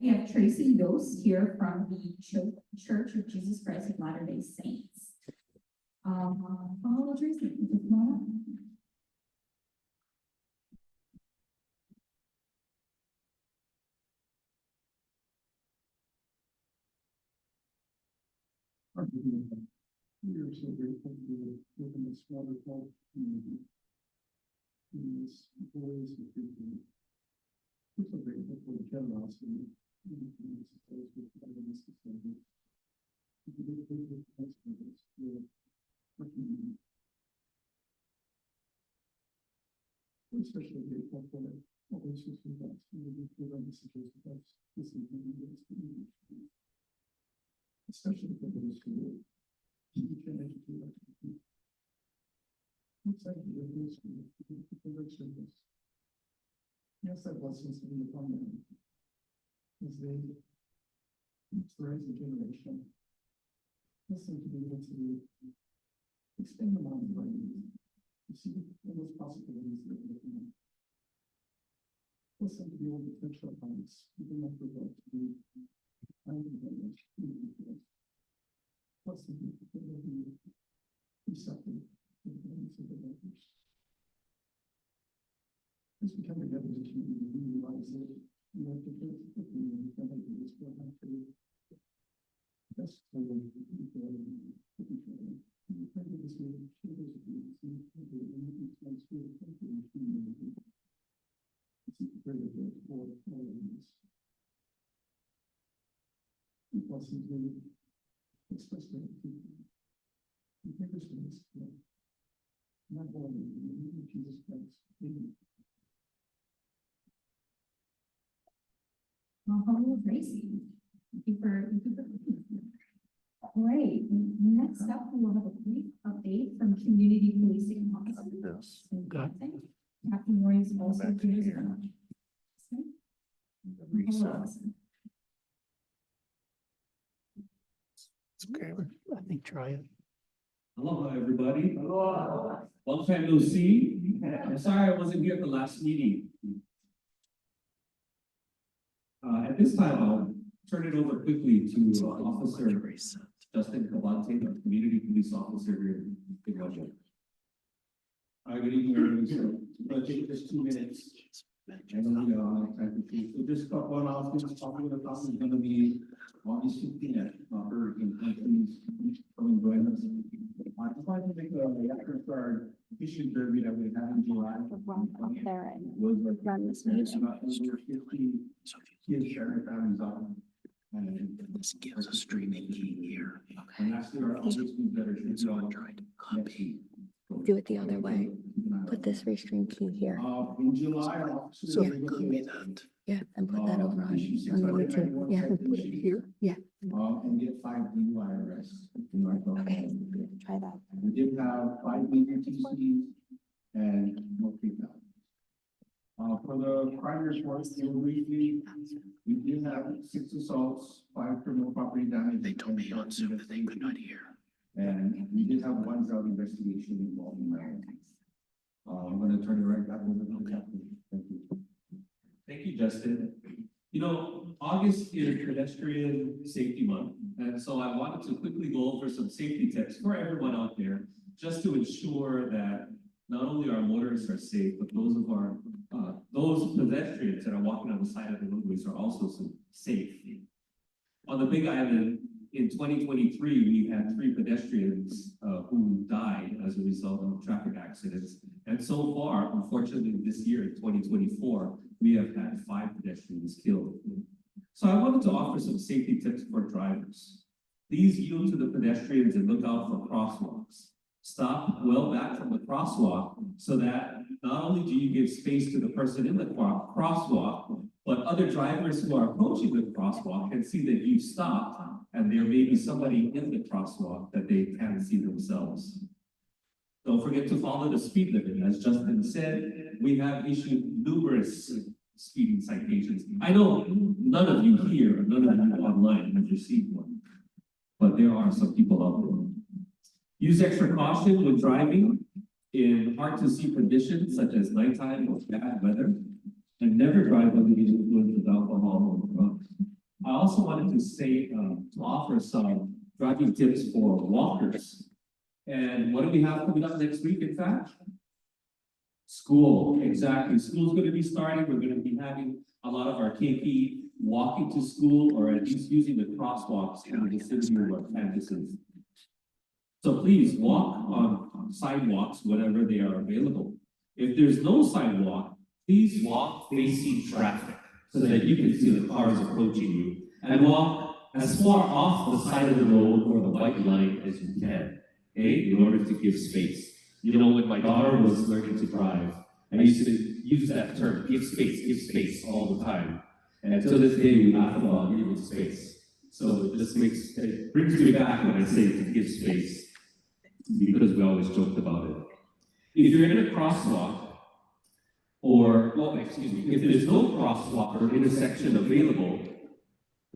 We have Tracy Dose here from the Church of Jesus Christ of Latter-day Saints. Hello, Tracy. We are so grateful to live in this wonderful community. In this glorious community. We're so grateful for the generosity and the support with this facility. We're especially grateful for all those who have us and the program messages with us this evening. Especially for those who teach and educate our people. Inside the school, for their service. Yes, that blessings to be upon them as they rise a generation. Listen to be able to expand the mind of our youth, to see those possibilities that we're looking at. Listen to be able to touch our hearts, even after what to be. Plus, the people that will be receptive to the needs of the others. As we come together as a community, we realize that we have to put the community together to this world after best way to be together. We pray that this will show those of you who see the community transfer the community. It's a prayer that for all of us. We possibly express gratitude. We take this from this prayer. Not only in the name of Jesus Christ. Amen. Well, hello, Tracy. Thank you for all right. Next up, we will have a brief update from Community Policing Officers. Captain Roy is also here. Okay, I think try it. Aloha, everybody. Aloha. Long time no see. I'm sorry I wasn't here at the last meeting. At this time, I'll turn it over quickly to Officer Justin Kabante, our Community Police Officer here in Waimea. Good evening, everyone. So I'm going to take just 2 minutes. I know we are time to choose. So just one off, this talking about is going to be August 15th at Hurricane Country's coming join us. I just wanted to make a reaction to our fishing derby that we had in July. Run up there and Was run this meeting. about 50 kids sharing their families out. And This gives a streaming key here. and that's our other schools that are shooting So I out tried to copy. Do it the other way. Put this restream key here. In July, our officers So were they able copy to, that. Yeah, and put that over on YouTube. Yeah. Put it here. Yeah. and get 5 DUI arrests. in our county. Okay, try that. We did have 5 major TCs and no takedown. For the crime reports, briefly, we did have 6 assaults, 5 criminal property damage. They told me on Zoom that they could not hear. And we did have 1 drug investigation involving Mauna. I'm going to turn it right back over to the captain. Thank you. Thank you, Justin. You know, August is Pedestrian Safety Month, and so I wanted to quickly go over some safety tips for everyone out there, just to ensure that not only our motorists are safe, but those pedestrians that are walking on the side of the roadways are also safe. On the Big Island, in 2023, we had 3 pedestrians who died as a result of traffic accidents. And so far, unfortunately, this year, in 2024, we have had 5 pedestrians killed. So I wanted to offer some safety tips for drivers. Please yield to the pedestrians and look out for crosswalks. Stop well back from the crosswalk so that not only do you give space to the person in the crosswalk, but other drivers who are approaching the crosswalk can see that you stopped and there may be somebody in the crosswalk that they can't see themselves. Don't forget to follow the speed limit. As Justin said, we have issued numerous speeding citations. I know none of you here, none of you online have received one, but there are some people out there. Use extra caution when driving in hard-to-see conditions such as nighttime or bad weather, and never drive under the influence of alcohol or drugs. I also wanted to say, to offer some driving tips for walkers. And what do we have coming up next week, in fact? School, exactly. School's gonna be starting. We're gonna be having a lot of our KP walking to school, or at least using the crosswalks in the vicinity of our campuses. So please walk on sidewalks whenever they are available. If there's no sidewalk, please walk facing traffic so that you can see the cars approaching you, and walk as far off the side of the road or the white line as you can, okay, in order to give space. You know, when my daughter was learning to drive, I used to use that term, give space all the time. And until this day, we laugh about giving space. So it brings me back when I say to give space, because we always joked about it. If you're in a crosswalk, if there's no crosswalk or intersection available,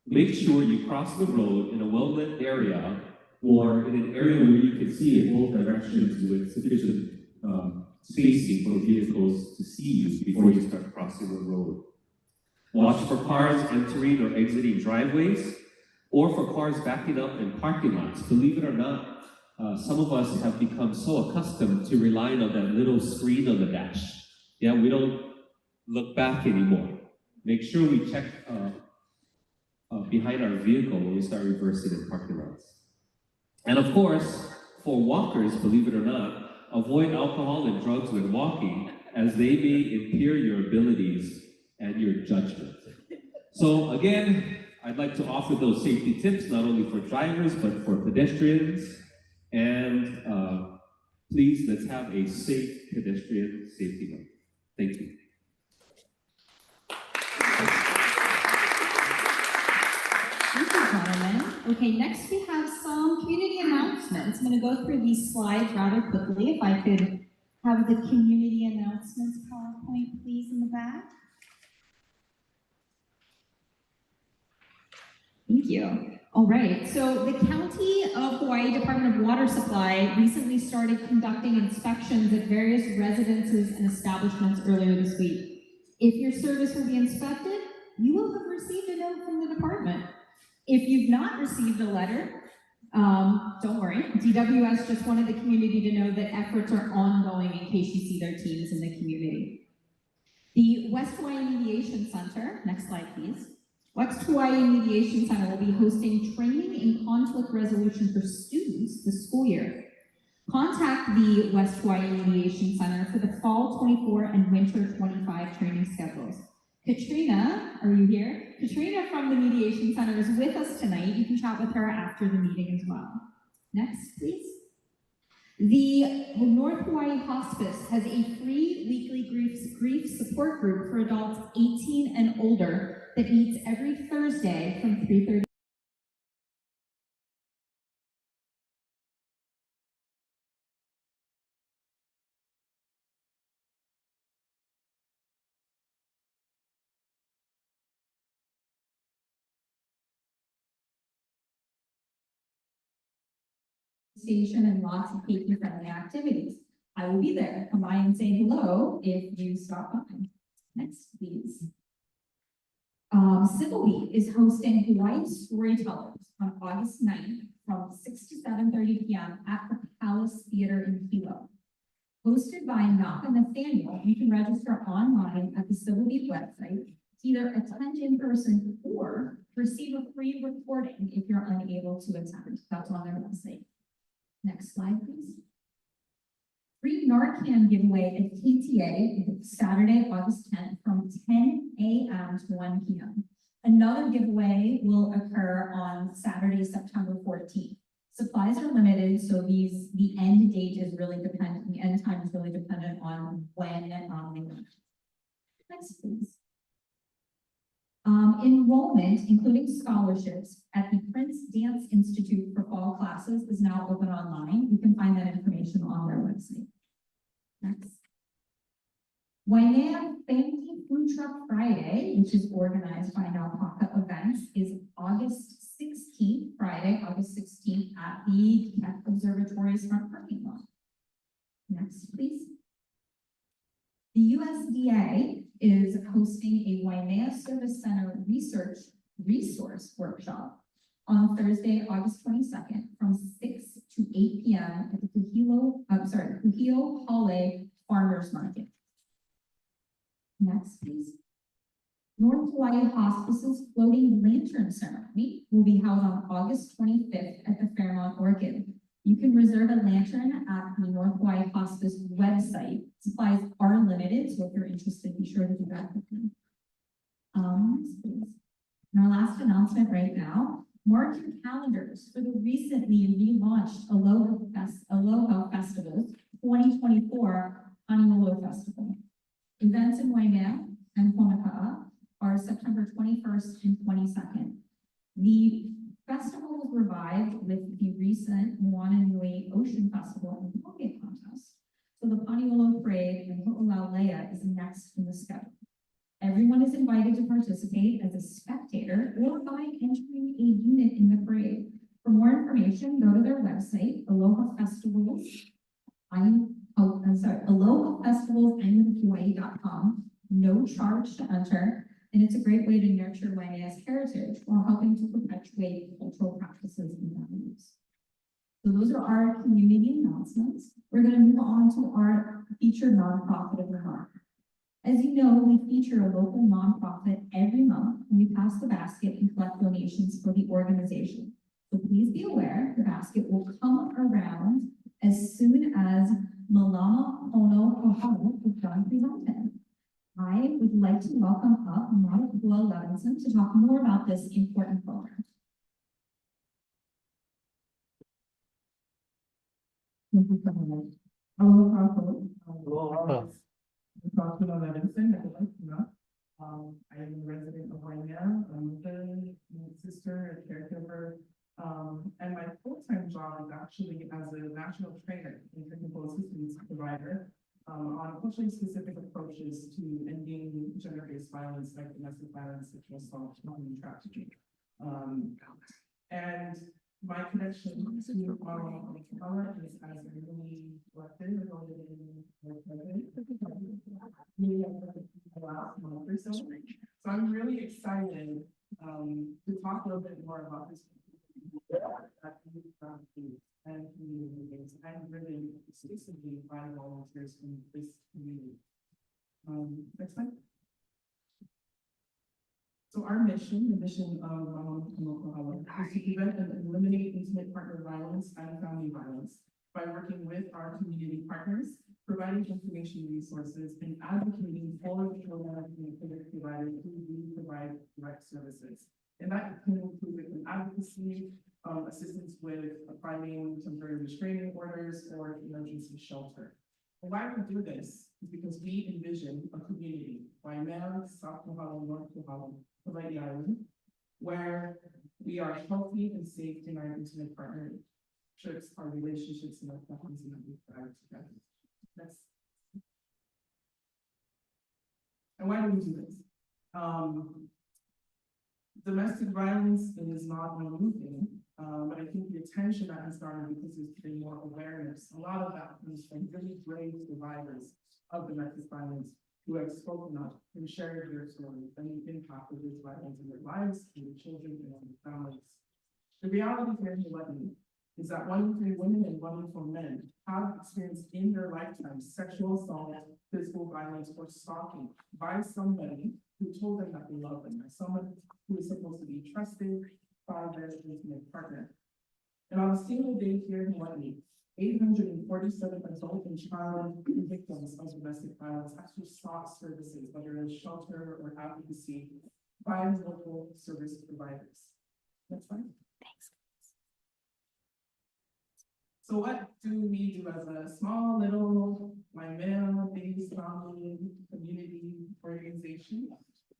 make sure you cross the road in a well-lit area or in an area where you can see in both directions with sufficient spacing for vehicles to see you before you start crossing the road. Watch for cars entering or exiting driveways, or for cars backing up in parking lots. Believe it or not, some of us have become so accustomed to relying on that little screen on the dash. Yeah, we don't look back anymore. Make sure we check behind our vehicle when we start reversing in parking lots. And of course, for walkers, believe it or not, avoid alcohol and drugs when walking, as they may impair your abilities and your judgment. So again, I'd like to offer those safety tips, not only for drivers, but for pedestrians. And please, let's have a safe pedestrian safety month. Thank you. Thank you, gentlemen. Okay, next we have some community announcements. I'm going to go through these slides rather quickly. If I could have the community announcements PowerPoint, please, in the back. Thank you. All right, so the County of Hawaii Department of Water Supply recently started conducting inspections at various residences and establishments earlier this week. If your service will be inspected, you will have received a note from the department. If you've not received a letter, don't worry. DWS just wanted the community to know that efforts are ongoing in case you see their teams in the community. The West Hawaii Mediation Center, next slide please. West Hawaii Mediation Center will be hosting training in conflict resolution for students this school year. Contact the West Hawaii Mediation Center for the fall 24 and winter 25 training schedules. Katrina, are you here? Katrina from the Mediation Center is with us tonight. You can chat with her after the meeting as well. Next, please. The North Hawaii Hospice has a free weekly grief support group for adults 18 and older that meets every Thursday from 3:30. Station and lots of patron-friendly activities. I will be there. Come by and say hello if you stop by. Next, please. Civilly is hosting Hawaii Storytellers on August 9th from 6 to 7:30 p.m. at the Palace Theater in Hilo. Hosted by Naka Nathaniel, you can register online at the Civilly website to either attend in person or receive a free recording if you're unable to attend. That's on their website. Next slide, please. Free Narcan giveaway at KTA Saturday, August 10th from 10 a.m. to 1 p.m. Another giveaway will occur on Saturday, September 14th. Supplies are limited, so the end date is really dependent, the end time is really dependent on when they run. Next, please. Enrollment, including scholarships, at the Prince Dance Institute for fall classes is now open online. You can find that information on their website. Next. Waimea Family Food Truck Friday, which is organized by Naupaka Events, is August 16th, Friday, August 16th at the Keck Observatory's front parking lot. Next, please. The USDA is hosting a Waimea Service Center research Resource Workshop on Thursday, August 22nd, from 6 to 8 p.m. at the Kuhio Hallway Farmers Market. Next, please. North Hawaii Hospice's floating lantern ceremony will be held on August 25th at the Fairmont Orchid. You can reserve a lantern at the North Hawaii Hospice website. Supplies are limited, so if you're interested, be sure to do that quickly. Next, please. And our last announcement right now, mark your calendars for the recently relaunched Aloha Festival 2024 Honolulu Festival. Events in Waimea and Honoka'a are September 21st and 22nd. The festival was revived with the recent Moana Nui Ocean Festival and Poke Contest. So the Paniolo Parade and Ho'olaulea is next in the schedule. Everyone is invited to participate as a spectator or by entering a unit in the parade. For more information, go to their website, alohafestivals.com. No charge to enter, and it's a great way to nurture Waimea's heritage while helping to perpetuate cultural practices and values. So those are our community announcements. We're going to move on to our featured nonprofit of the month. As you know, we feature a local nonprofit every month, and we pass the basket and collect donations for the organization. So please be aware the basket will come around as soon as Malama Ono Kohalo is done presenting. I would like to welcome up Nāwahīokalaniʻōpuʻu Iki to talk more about this important program. Thank you so much. Aloha. Dr. Levinson, I would like to know. I am a resident of Waimea, a mother, sister, a caregiver, and my full-time job is actually as a national trainer and technical assistance provider on culturally specific approaches to ending gender-based violence like domestic violence, sexual assault, and trafficking. And my connection to Carr is as a really elected last month or so. So I'm really excited to talk a little bit more about this and community meetings and really exclusively by volunteers from this community. Next slide. So our mission, the mission of Oklahoma, is to prevent and eliminate intimate partner violence and family violence by working with our community partners, providing information resources, and advocating for the children and service providers who do provide direct services. And that can include victim advocacy, assistance with filing temporary restraining orders, or emergency shelter. And why we do this is because we envision a community, Waimea, South Kēhau, North Kēhau, Hawai'i Island, where we are healthy and safe in our intimate partnerships, our relationships, and our families, and that we thrive together. And why do we do this? Domestic violence is not a new thing, but I think the attention that has started because there's been more awareness. A lot of that comes from really brave survivors of domestic violence who have spoken up and shared their stories and the impact of this violence in their lives, and their children, and their families. The reality here in Hawaii is that 1 in 3 women and 1 in 4 men have experienced in their lifetime sexual assault, physical violence, or stalking by somebody who told them that they love them, by someone who is supposed to be trusted by their intimate partner. And on a single day here in Hawaii, 847 adult and child victims of domestic violence actually sought services, whether it's shelter or advocacy, by local service providers. Next slide. Thanks. So what do we do as a small little Waimea-based community organization,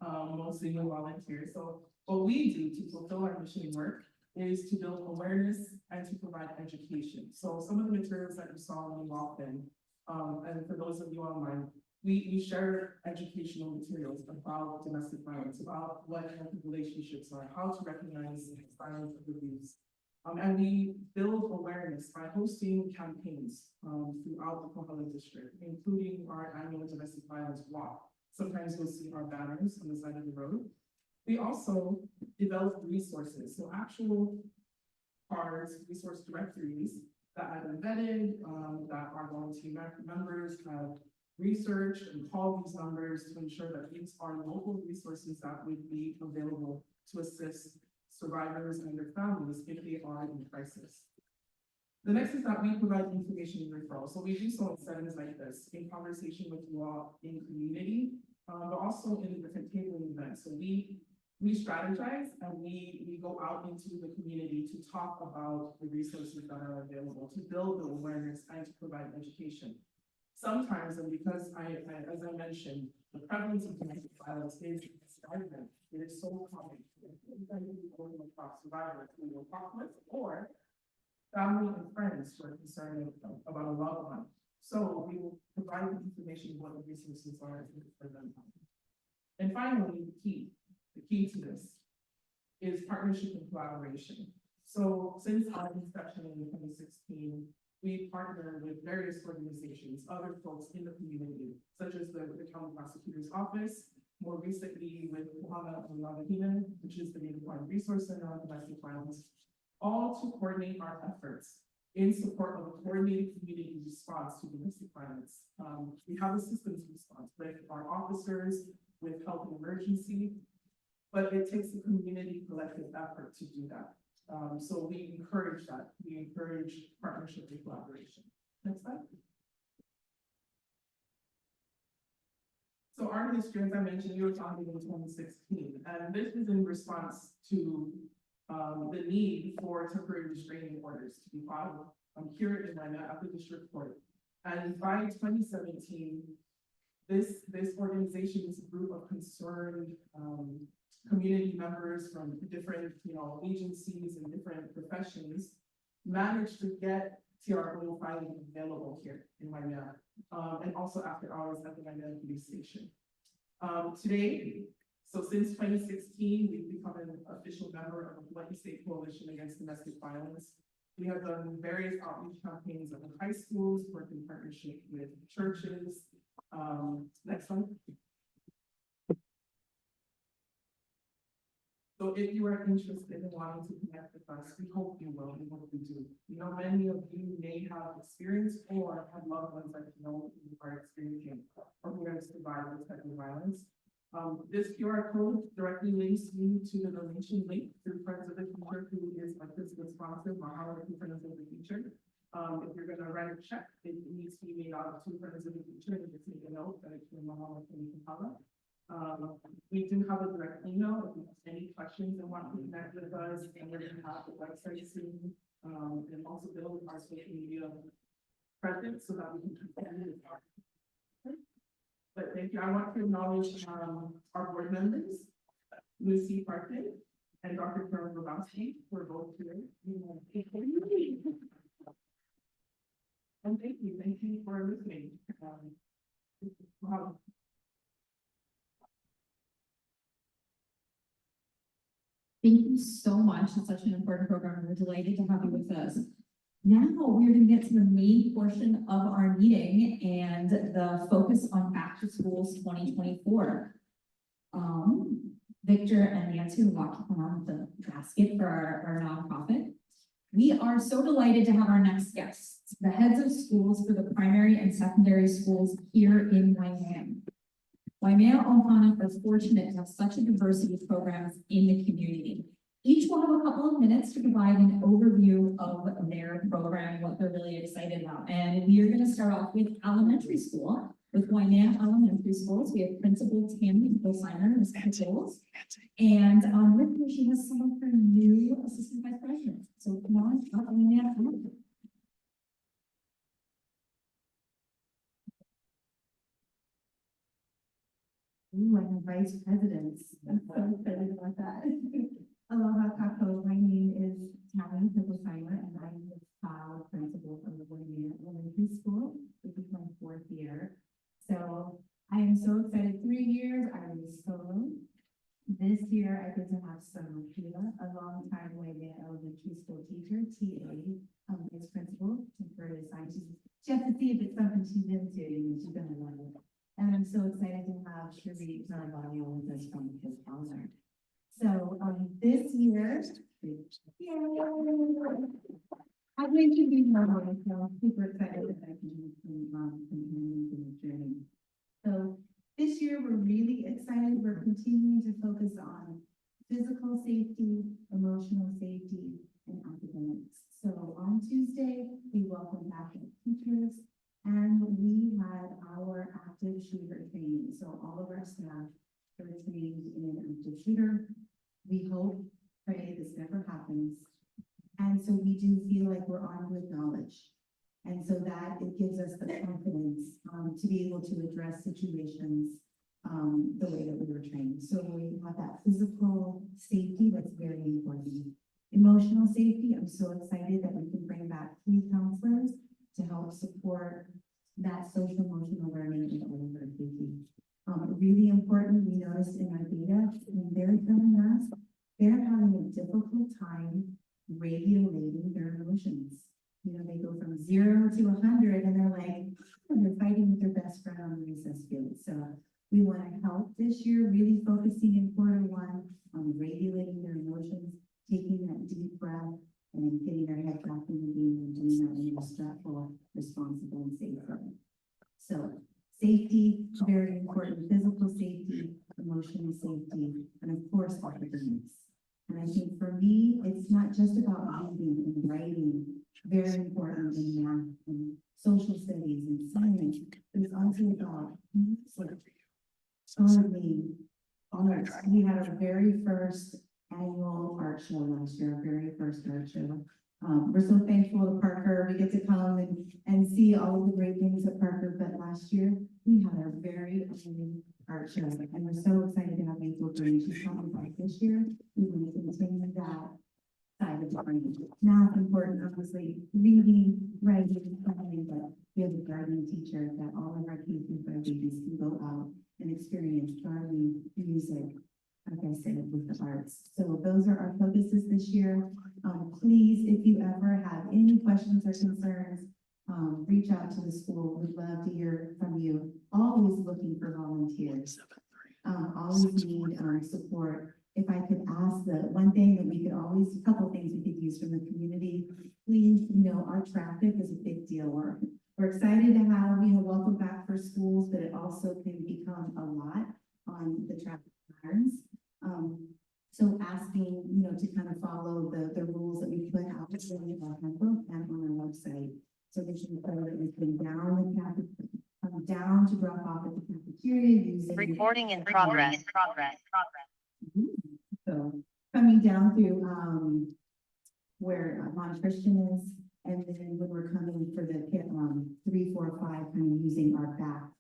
mostly with volunteers? So what we do to fulfill our mission work is to build awareness and to provide education. So some of the materials that you saw when you walked in, and for those of you online, we share educational materials about domestic violence, about what healthy relationships are, how to recognize signs of abuse. And we build awareness by hosting campaigns throughout the Kohala district, including our annual domestic violence walk. Sometimes you'll see our banners on the side of the road. We also develop resources, so actual Carr's resource directories that have been vetted, that our volunteer members have researched and called these numbers to ensure that these are local resources that would be available to assist survivors and their families if they are in crisis. The next is that we provide information and referral. So we do so in settings like this, in conversation with you all in community, but also in different tabling events. So we strategize and we go out into the community to talk about the resources that are available, to build the awareness and to provide education. Sometimes, and because as I mentioned, the prevalence of domestic violence is stagnant. It is so common. Going across survivors who will talk with, or family and friends who are concerned about a loved one. So we will provide the information of what the resources are for them. And finally, the key to this is partnership and collaboration. So since our inception in 2016, we partner with various organizations, other folks in the community, such as the County Prosecutor's Office, more recently with Nāwahīokalaniʻōpuʻu Iki, which is the Native Hawaiian Resource Center on Domestic Violence, all to coordinate our efforts in support of a coordinated community response to domestic violence. We have a systems response with our officers, with health and emergency, but it takes a community collective effort to do that. So we encourage that. We encourage partnership and collaboration. Next slide. So our history, as I mentioned, we were founded in 2016, and this is in response to the need for temporary restraining orders to be filed here in Waimea at the district court. And by 2017, this organization is a group of concerned community members from different agencies and different professions managed to get TRO filing available here in Waimea, and also after hours at the Waimea Police Station. Today, so since 2016, we've become an official member of the Hawai'i State Coalition Against Domestic Violence. We have done various outreach campaigns at the high schools, worked in partnership with churches. Next one. So if you are interested in wanting to connect with us, we hope you will, we hope you do. Many of you may have experienced or have loved ones that who are experiencing or who have survived this type of violence. This QR code directly links you to the donation link through Friends of the Future, who is our fiscal sponsor, Mahalo to Friends of the Future. If you're going to write a check, it needs to be made out to Friends of the Future, and just make a note that it's from Mahalo to Ke Kula. We do have a direct email if you have any questions and want to connect with us, and we're going to have the website soon, and also build our social media presence so that we can keep it. But thank you. I want to acknowledge our board members, Lucy Parkin and Dr. Carr who are both here. And thank you for listening. Wow. Thank you so much. It's such an important program. We're delighted to have you with us. Now we're going to get to the main portion of our meeting and the focus on Back to Schools 2024. Victor and Nancy will walk on the basket for our nonprofit. We are so delighted to have our next guests, the heads of schools for the primary and secondary schools here in Waimea. Waimea Ohana is fortunate to have such a diversity of programs in the community. Each will have a couple of minutes to provide an overview of their program, what they're really excited about. And we are going to start off with elementary school, with Waimea Elementary Schools. We have Principal Tammy Bolsimer, Ms. Controls. And with her, she has some of her new assistant vice presidents. So come on, Waimea Elementary. Ooh, I have vice presidents. I'm so excited about that. Aloha kako. My name is Tammy Bolsimer, and I'm the proud principal of the Waimea Elementary School. This is my 4th year. So I am so excited. 3 years, I was solo. This year, I get to have some Sheila, a long-time Waimea Elementary School teacher, TA, vice principal, temporary assigned. She has to see if it's something she's into, and she's going to love it. And I'm so excited to have Cherie Zanavani with us from Ke Kula. So, this year, I'm going to be more, so I'm super excited that I can continue the journey. So this year, we're really excited. We're continuing to focus on physical safety, emotional safety, and academics. So on Tuesday, we welcome back our teachers, and we had our active shooter training. So all of our staff were trained in active shooter. We hope, pray this never happens. And so we do feel like we're armed with knowledge. And so that it gives us the confidence to be able to address situations the way that we were trained. So we have that physical safety that's very important. Emotional safety, I'm so excited that we can bring back 3 counselors to help support that social emotional learning in all of our safety. Really important, we noticed in our data, when they're telling us, they're having a difficult time regulating their emotions. You know, they go from 0 to 100 and they're like, oh, they're fighting with their best friend on the recess field. So we want to help this year, really focusing in quarter 1 on regulating their emotions, taking that deep breath and then getting our head back in the game and doing that in a respectful, responsible, and safe way. So safety, very important, physical safety, emotional safety, and of course, academics. And I think for me, it's not just about reading and writing, very important in math and social studies and science. It's also about gardening, art. We had our very first annual art show last year, our very first art show. We're so thankful to Parker. We get to come and see all of the great things at Parker, but last year we had our very own art show, and we're so excited to have April bring. She's coming back this year. We want to continue that side of the brain. Math important, obviously, reading, writing, something, but we have a gardening teacher that all of our kids and babies can go out and experience gardening, music, like I said, with the arts. So those are our focuses this year. Please, if you ever have any questions or concerns, reach out to the school. We'd love to hear from you. Always looking for volunteers. Always need support. If I could ask the one thing that we could always, a couple things we could use from the community, please, you know, our traffic is a big deal. We're excited to have, you know, welcome back for schools, but it also can become a lot on the traffic patterns. So asking, you know, to kind of follow the rules that we put out in our handbook and on our website. So they should be clear that we can come down to drop off at the cafeteria using. Recording in progress. So coming down through where Mount Christian is, and then when we're coming for the 3, 4, 5, kind of using our back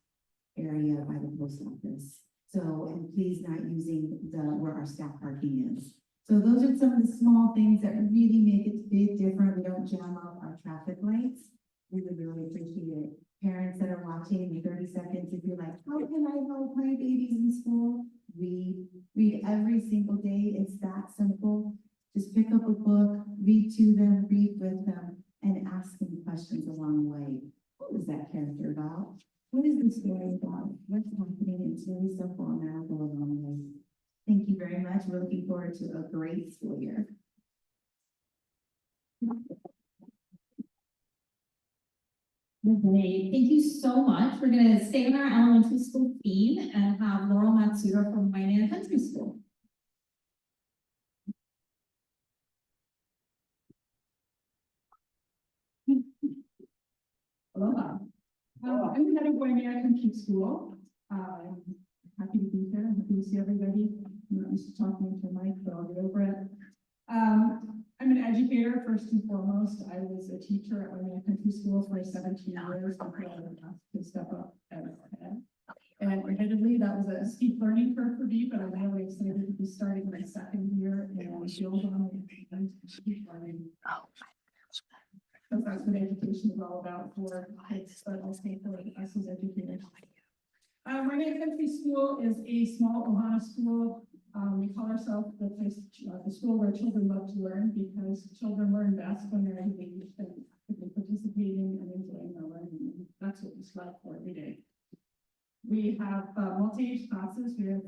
area by the post office. So, and please not using where our staff parking is. So those are some of the small things that really make it a bit different. We don't jam up our traffic lights. We would really appreciate it. Parents that are watching in 30 seconds, if you're like, how can I help my babies in school? Read every single day. It's that simple. Just pick up a book, read to them, read with them, and ask them questions along the way. What was that character about? What is the story about? What's happening? It's really simple and that'll go a long way. Thank you very much. We're looking forward to a great school year. Great, thank you so much. We're going to stay on our elementary school theme and have Laurel Matsuda from Waimea Country School. Aloha. I'm the head of Waimea Country School. I'm happy to be here. I'm happy to see everybody. I'm not used to talking to a mic, but I'll get over it. I'm an educator first and foremost. I was a teacher at Waimea Country School for 17 years before I was asked to step up as head. And admittedly, that was a steep learning curve for me, but I'm really excited to be starting my second year and build on it and keep learning. Because that's what education is all about for kids, but also for us as educators. Waimea Country School is a small Ohana school. We call ourselves the school where children love to learn, because children learn best when they're engaged and participating and enjoying their learning. And that's what we strive for every day. We have multi-age classes. We have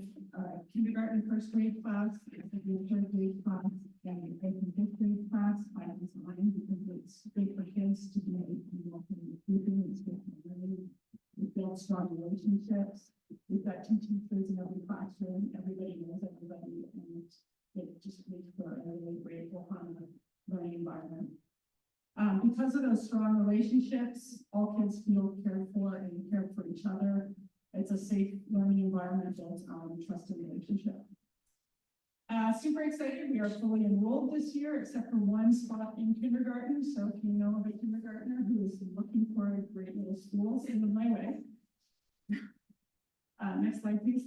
kindergarten, first grade class, second and third grade class, and we have a fifth grade class by design because it's great for kids to be able to it's good for learning. We build strong relationships. We've got 2 teachers in every classroom. Everybody knows everybody, and it just makes for a really great, fun learning environment. Because of those strong relationships, all kids feel cared for and care for each other. It's a safe learning environment built on trust and relationship. Super excited. We are fully enrolled this year, except for 1 spot in kindergarten. So if you know of a kindergartner who is looking for a great little school, send them my way. Next slide, please.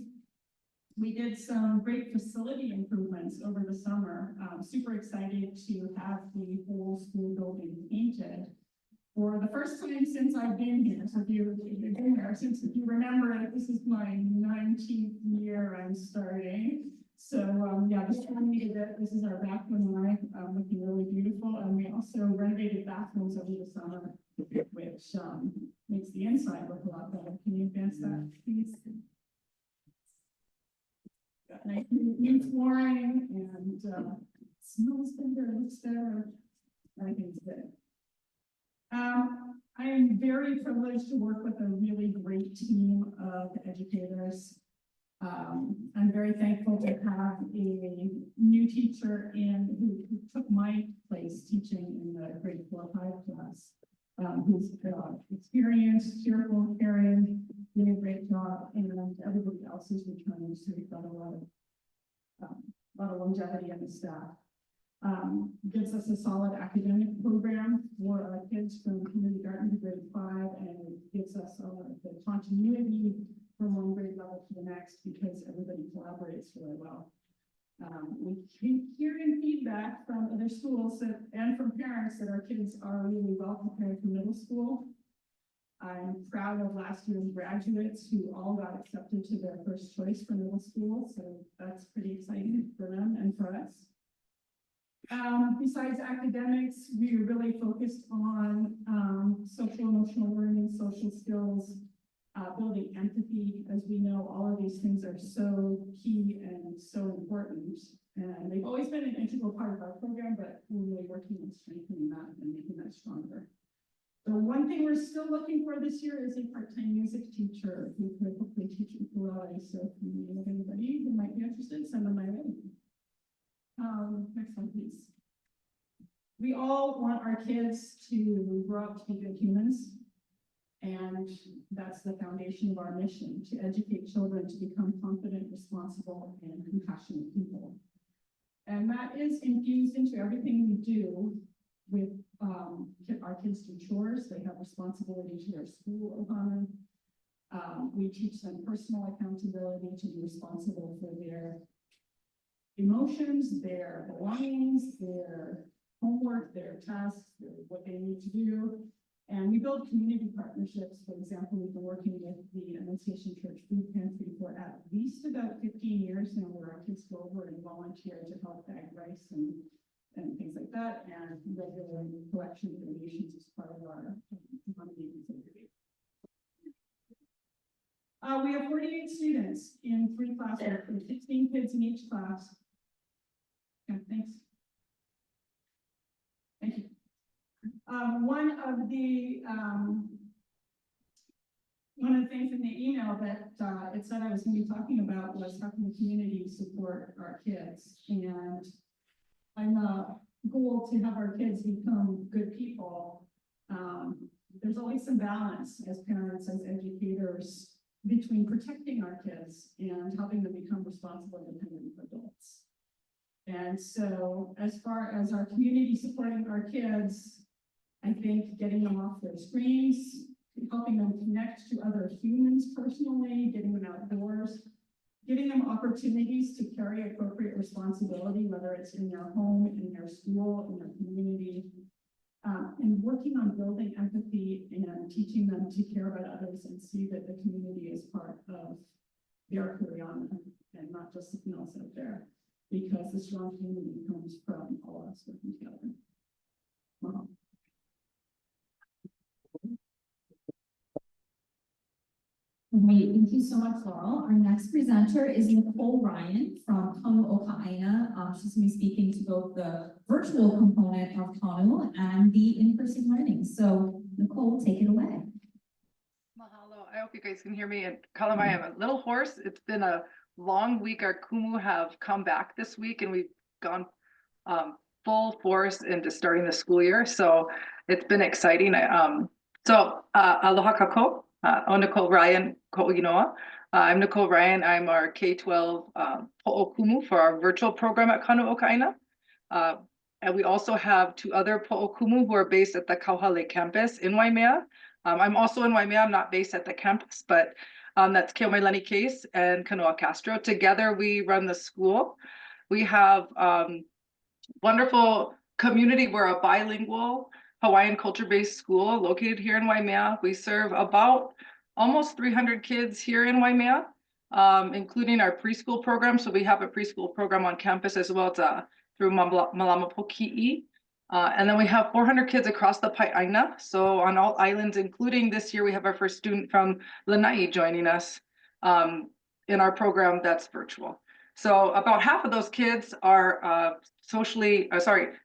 We did some great facility improvements over the summer. Super excited to have the whole school building painted for the first time since I've been here. So if you've been here, since if you remember, this is my 19th year I'm starting. So yeah, this one we did it. This is our bathroom line, looking really beautiful. And we also renovated bathrooms over the summer, which makes the inside look a lot better. Can you advance that, please? Got nice new flooring and smells better, looks better. I think it's good. I am very privileged to work with a really great team of educators. I'm very thankful to have a new teacher who took my place teaching in the grade 4-5 class. Who's experienced, cheerful, caring, doing a great job, and everybody else is returning, so we've got a lot of longevity in the staff. Gives us a solid academic program for our kids from kindergarten to grade 5, and it gives us the continuity from one grade level to the next because everybody collaborates really well. We keep hearing feedback from other schools and from parents that our kids are really well prepared for middle school. I'm proud of last year's graduates who all got accepted to their first choice for middle school, so that's pretty exciting for them and for us. Besides academics, we are really focused on social emotional learning, social skills, building empathy. As we know, all of these things are so key and so important. And they've always been an integral part of our program, but we're really working on strengthening that and making that stronger. The one thing we're still looking for this year is a part-time music teacher who could hopefully teach ukulele. So if you know anybody who might be interested, send them my way. Next one, please. We all want our kids to grow up to be good humans. And that's the foundation of our mission, to educate children to become confident, responsible, and compassionate people. And that is infused into everything we do with our kids do chores. They have responsibility to their school upon them. We teach them personal accountability to be responsible for their emotions, their belongings, their homework, their tasks, what they need to do. And we build community partnerships. For example, we've been working with the Annunciation Church Food Pantry for at least about 15 years now, where our kids go over and volunteer to help bag rice and things like that, and regular collection donations as part of our economy. We have 48 students in 3 classes, 16 kids in each class. Yeah, thanks. Thank you. One of the things in the email that it said I was going to be talking about was how can the community support our kids, and I'm a goal to have our kids become good people. There's always some balance as parents, as educators, between protecting our kids and helping them become responsible, independent adults. And so as far as our community supporting our kids, I think getting them off their screens, helping them connect to other humans personally, getting them outdoors, giving them opportunities to carry appropriate responsibility, whether it's in their home, in their school, in their community, and working on building empathy and teaching them to care about others and see that the community is part of their Kuriana and not just something else out there, because the strong community comes from all of us working together. Great, thank you so much, Laurel. Our next presenter is Nicole Ryan from Kanu, Ka Aina. She's going to be speaking to both the virtual component of Kanu and the in-person learning. So Nicole, take it away. Mahalo. I hope you guys can hear me. And Kalamai, I'm a little hoarse. It's been a long week. Our kumu have come back this week and we've gone full force into starting the school year. So it's been exciting. Aloha kako. I'm Nicole Ryan Ko'inoa. I'm Nicole Ryan. I'm our K-12 po'okumu for our virtual program at Kanu Ka Aina. And we also have two other po'okumu who are based at the Kauhale campus in Waimea. I'm also in Waimea. I'm not based at the campus, but that's Keomailani Case and Kanoa Castro. Together, we run the school. We have wonderful community. We're a bilingual Hawaiian culture-based school located here in Waimea. We serve about almost 300 kids here in Waimea, including our preschool program. So we have a preschool program on campus as well through Malama Poki'i. And then we have 400 kids across the Ka Aina. So on all islands, including this year, we have our first student from Lanai joining us in our program that's virtual. So about half of those kids are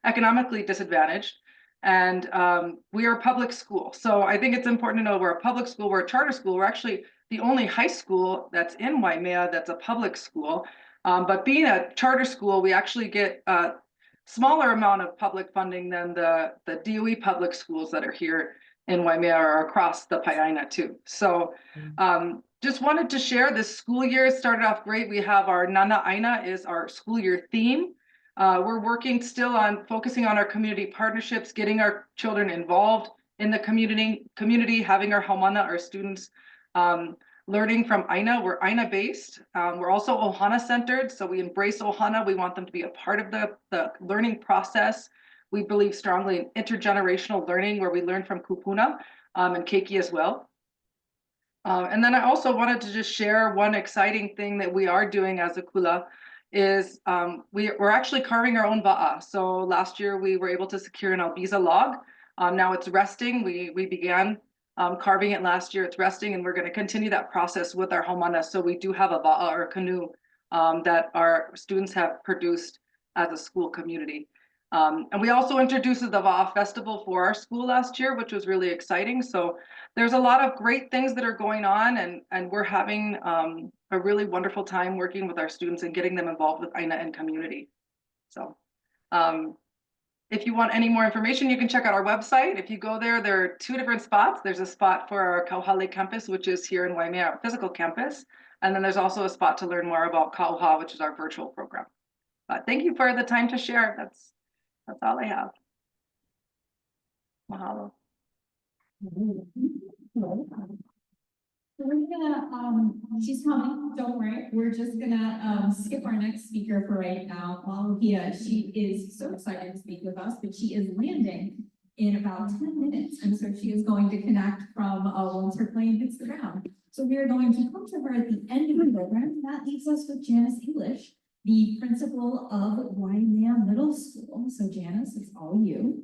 economically disadvantaged. And we are a public school. So I think it's important to know we're a public school, we're a charter school. We're actually the only high school that's in Waimea that's a public school. But being a charter school, we actually get a smaller amount of public funding than the DOE public schools that are here in Waimea or across the Ka Aina too. So just wanted to share this school year started off great. We have our Nana Aina is our school year theme. We're working still on focusing on our community partnerships, getting our children involved in the community, having our haumana, our students learning from Aina. We're Aina based. We're also Ohana centered. So we embrace Ohana. We want them to be a part of the learning process. We believe strongly in intergenerational learning where we learn from kupuna and keiki as well. And then I also wanted to just share one exciting thing that we are doing as a kula is we're actually carving our own ba'a. So last year we were able to secure an albiza log. Now it's resting. We began carving it last year. It's resting, and we're going to continue that process with our haumana. So we do have a ba'a or canoe that our students have produced as a school community. And we also introduced the Va'a Festival for our school last year, which was really exciting. So there's a lot of great things that are going on, and we're having a really wonderful time working with our students and getting them involved with Aina and community. So if you want any more information, you can check out our website. If you go there, there are two different spots. There's a spot for our Kauhale campus, which is here in Waimea, our physical campus. And then there's also a spot to learn more about Kauha, which is our virtual program. But thank you for the time to share. That's all I have. Mahalo. So we're gonna, she's coming, don't worry. We're just gonna skip our next speaker for right now. Mauna, she is so excited to speak with us, but she is landing in about 10 minutes. And so she is going to connect from once her plane hits the ground. So we are going to come to her at the end of the program. That leaves us with Janice English, the principal of Waimea Middle School. So Janice, it's all you.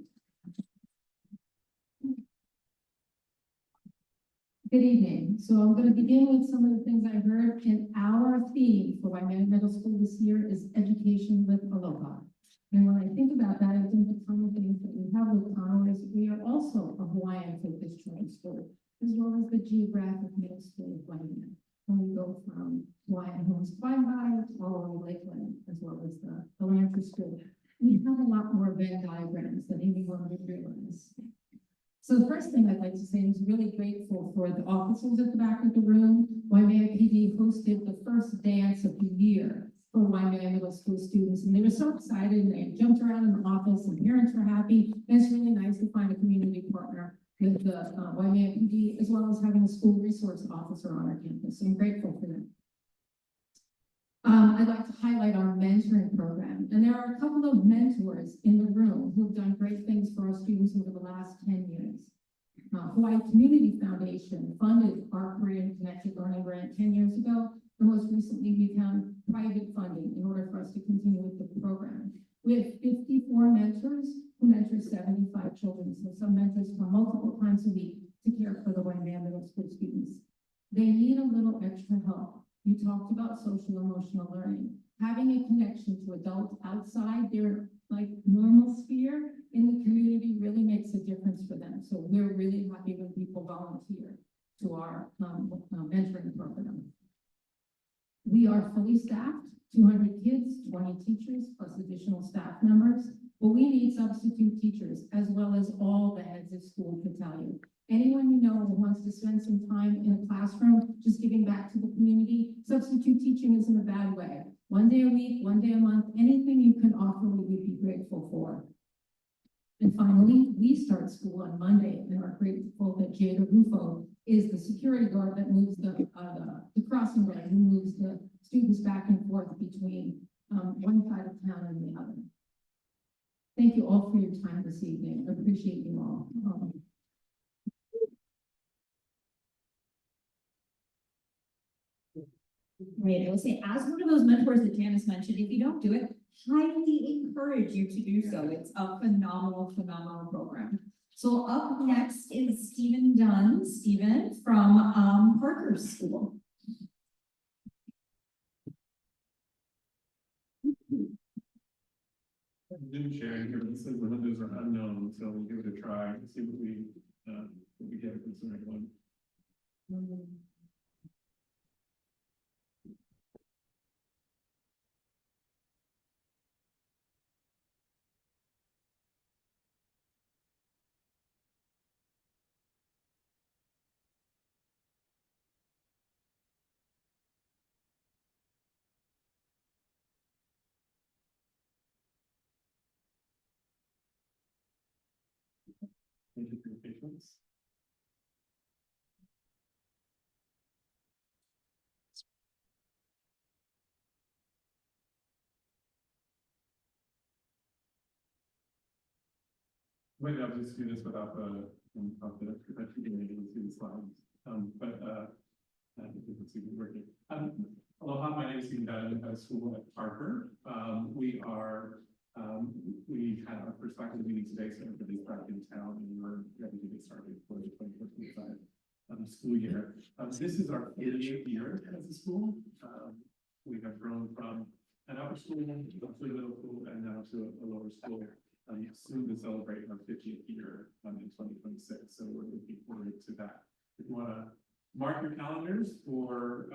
Good evening. So I'm going to begin with some of the things I heard. And our theme for Waimea Middle School this year is education with aloha. And when I think about that, I think the common things that we have with Kanu is we are also a Hawaiian-focused charter school, as well as the geographic middle school of Waimea. When we go from Hawaiian Homes Waibai all the way Lakeland, as well as the Elementary School. We have a lot more Venn diagrams than anyone would realize. So the first thing I'd like to say is really grateful for the officers at the back of the room. Waimea PD hosted the first dance of the year for Waimea Middle School students, and they were so excited, and they jumped around in the office, and parents were happy. And it's really nice to find a community partner with the Waimea PD, as well as having a school resource officer on our campus. So I'm grateful for that. I'd like to highlight our mentoring program. And there are a couple of mentors in the room who've done great things for our students over the last 10 years. Hawai'i Community Foundation funded our Career and Connected Learning Grant 10 years ago. And most recently, we found private funding in order for us to continue with the program. We have 54 mentors who mentor 75 children. So some mentors come multiple times a week to care for the Waimea Middle School students. they need a little extra help. You talked about social emotional learning, having a connection to adults outside their like normal sphere in the community really makes a difference for them. So we're really happy when people volunteer to our mentoring program. We are fully staffed, 200 kids, 20 teachers, plus additional staff members, but we need substitute teachers as well as all the heads of school to tell you. Anyone you know who wants to spend some time in a classroom, just giving back to the community, substitute teaching isn't a bad way. 1 day a week, 1 day a month, anything you can offer, we would be grateful for. And finally, we start school on Monday and are grateful that Jada Rufo is the security guard that moves the crossing guard, who moves the students back and forth between one side of town and the other. Thank you all for your time this evening. I appreciate you all. Right, I will say, as one of those mentors that Janice mentioned, if you don't do it, highly encourage you to do so. It's a phenomenal, phenomenal program. So up next is Stephen Dunn, Stephen from Parker's School. Zoom sharing here, it says the windows are unknown, so we'll give it a try and see what we get if it's the right one. Thank you for your patience. Might not just do this without the being able to see the slides. I think we can see it working. Aloha, my name is Stephen Dunn at school at Carr. We had our first faculty meeting today, so everybody's back in town and we're ready to get started for the 2025 school year. This is our 80th year as a school. We have grown from an upper school to a middle school and now to a lower school. Soon to celebrate our 50th year in 2026, so we're looking forward to that. If you want to mark your calendars for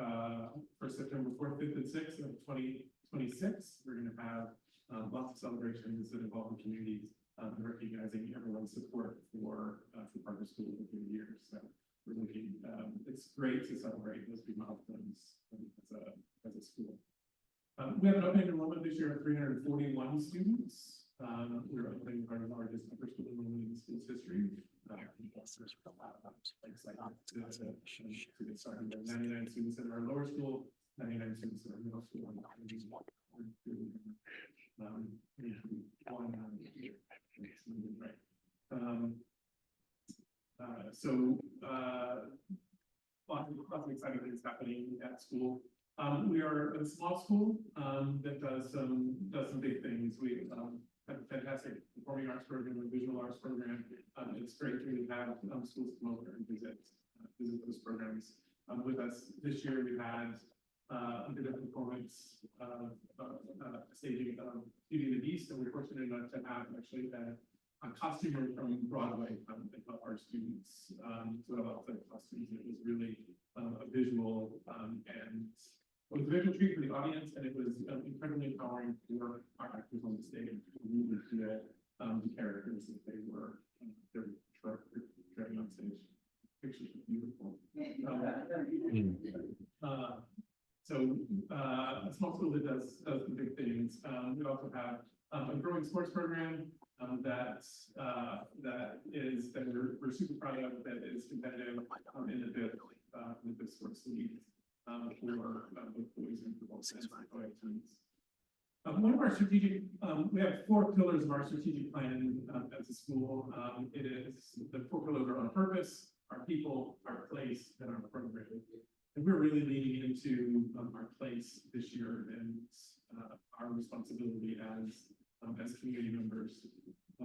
September 4th, 5th, and 6th of 2026, we're going to have lots of celebrations that involve the community, recognizing everyone's support for Parker School over the years. So we're looking, it's great to celebrate those big milestones as a school. We have an opening enrollment this year of 341 students. We're opening our largest upper school enrollment in the school's history. To get started, there are 99 students in our lower school, 99 students in our middle school. Lots of exciting things happening at school. We are a small school that does some big things. We have a fantastic performing arts program and visual arts program. It's great to have schools come over and visit those programs with us. This year we had a bit of performance staging of Beauty and the Beast, and we're fortunate enough to have actually a costumer from Broadway help our students put out the costumes. It was really a visual and it was a visual treat for the audience, and it was incredibly empowering for our actors on the stage to really feel the characters that they were portraying on stage. Pictures are beautiful. A small school that does the big things. We also have a growing sports program that we're super proud of, that is competitive in the big sports league. For both boys and for both teams. One of our strategic, we have 4 pillars of our strategic plan as a school. It is, the 4 pillars are on purpose, our people, our place, and our program. And we're really leaning into our place this year and our responsibility as community members.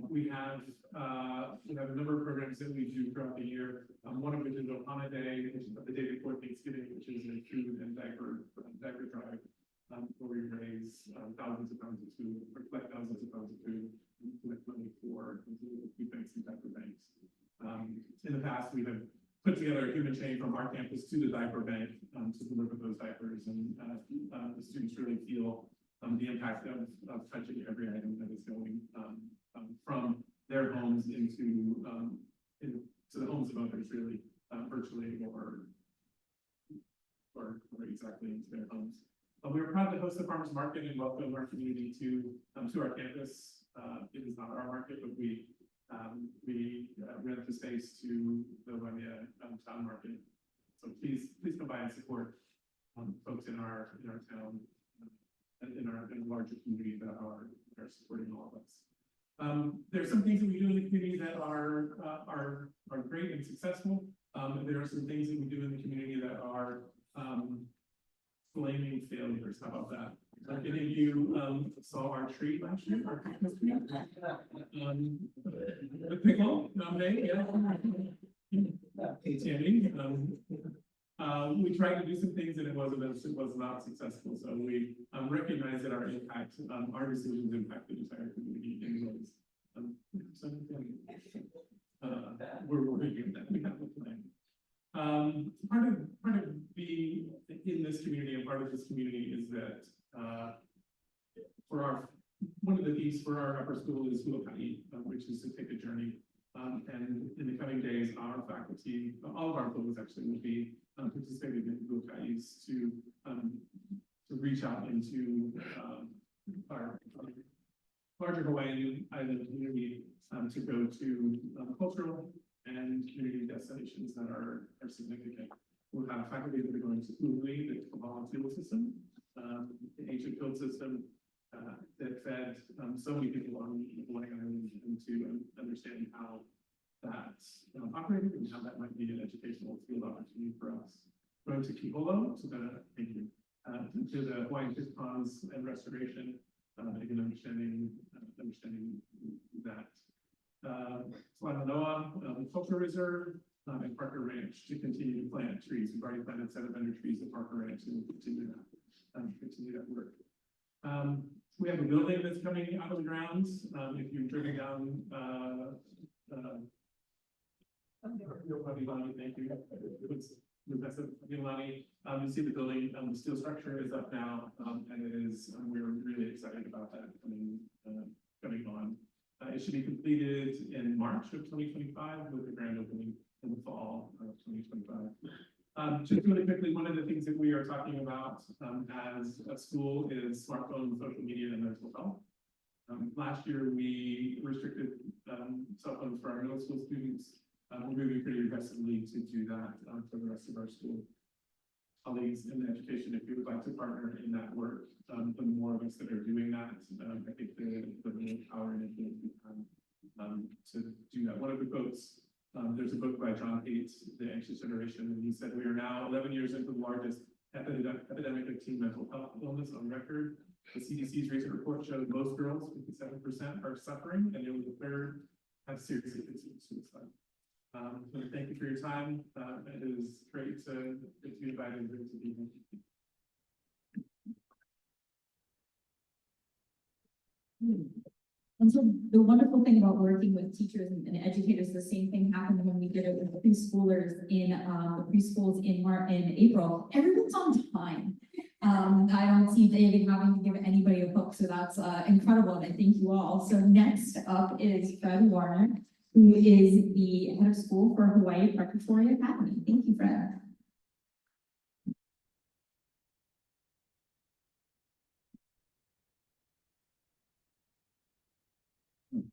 We have a number of programs that we do throughout the year. One of which is Ohana Day, which is the day before Thanksgiving, which is a food and diaper drive, where we raise thousands of pounds of food, or collect thousands of pounds of food, and collect money for food banks and diaper banks. In the past, we have put together a human chain from our campus to the diaper bank to deliver those diapers, and the students really feel the impact of touching every item that is going from their homes into the homes of others, really, virtually or exactly into their homes. We are proud to host the farmers market and welcome our community to our campus. It is not our market, but we rent the space to the Waimea Town Market. So please come by and support folks in our town and in our larger community that are supporting all of us. There are some things that we do in the community that are great and successful. There are some things that we do in the community that are flaming failures. How about that? Any of you saw our tree last year? Our Christmas tree? The pickle nominee, yeah. Hey, Tammy. We tried to do some things and it was not successful. So we recognize that our impact, our decisions impact the entire community in ways. We're working on that. We have a plan. Part of being in this community and part of this community is that one of the themes for our upper school is Hawai'i, which is to take a journey. And in the coming days, our faculty, all of our folks actually will be participating in Hawai'i's to reach out into our larger Hawaiian island community to go to cultural and community destinations that are significant. We'll have faculty that are going to Uli, the Kabbalah fuel system, the ancient field system that fed so many people on Hawaiian Island, and to understand how that operated and how that might be an educational field opportunity for us. Going to Ke Kula, thank you, to the Hawaiian fish ponds and restoration, again, understanding that. Noah Cultural Reserve and Parker Ranch to continue to plant trees. We've already planted 700 trees at Parker Ranch and we'll continue that work. We have a building that's coming out of the grounds. If you've driven down thank you. You see the building, the steel structure is up now, and it is, we're really excited about that coming on. It should be completed in March of 2025 with the grand opening in the fall of 2025. Just really quickly, one of the things that we are talking about as a school is smartphone, social media, and mental health. Last year, we restricted cell phones for our middle school students. We're moving pretty aggressively to do that for the rest of our school colleagues in education. If you would like to partner in that work, the more of us that are doing that, I think the more power and influence we have to do that. One of the quotes, there's a book by John Hates, The Anxious Generation, and he said, "We are now 11 years into the largest epidemic of teen mental health illness on record. The CDC's recent report showed most girls, 57%, are suffering, and nearly a third have seriously considered suicide." So thank you for your time. It is great to be invited and to be here. And so the wonderful thing about working with teachers and educators, the same thing happened when we did it with preschoolers in preschools in April. Everyone's on time. I don't see David having to give anybody a book, so that's incredible, and I thank you all. So next up is Fred Warner, who is the head of school for Hawai'i Preparatory Academy. Thank you, Fred.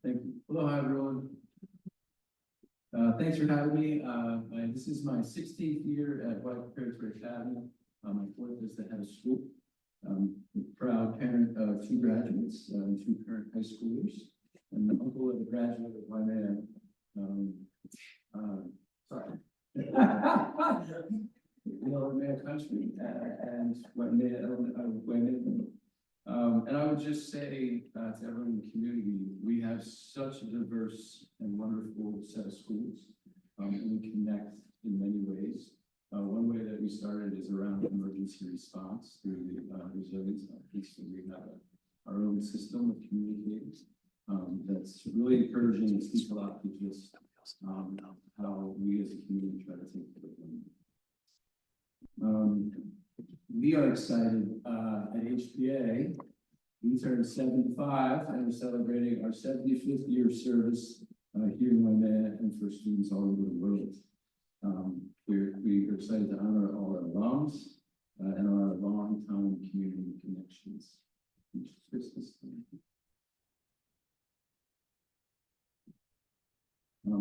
Thank you. Aloha, everyone. Thanks for having me. This is my 16th year at Hawai'i Preparatory Academy. My 4th as the head of school. Proud parent of 2 graduates, 2 current high schoolers, and the uncle of a graduate of Waimea. Waimea Country and Waimea Middle. And I would just say to everyone in the community, we have such a diverse and wonderful set of schools. And we connect in many ways. One way that we started is around emergency response through the resilience office. So we have our own system of communicating that's really encouraging and speaks a lot to just how we as a community try to take care of them. We are excited at HPA. We turned 75 and we're celebrating our 75th year of service here in Waimea and for students all over the world. We are excited to honor all our alums and our long-time community connections.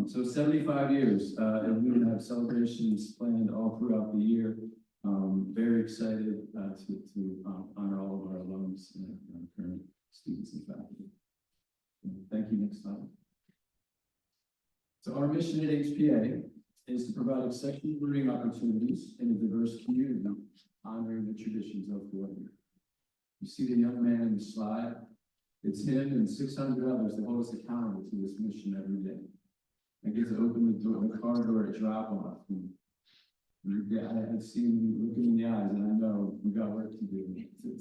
So 75 years, and we have celebrations planned all throughout the year. Very excited to honor all of our alums and our current students and faculty. Thank you. Next slide. So our mission at HPA is to provide exceptional learning opportunities in a diverse community, honoring the traditions of Waimea. You see the young man in the slide. It's him and 600 others that hold us accountable to this mission every day. I get to open the door, the car door at drop-off. I've seen you looking in the eyes, and I know we got work to do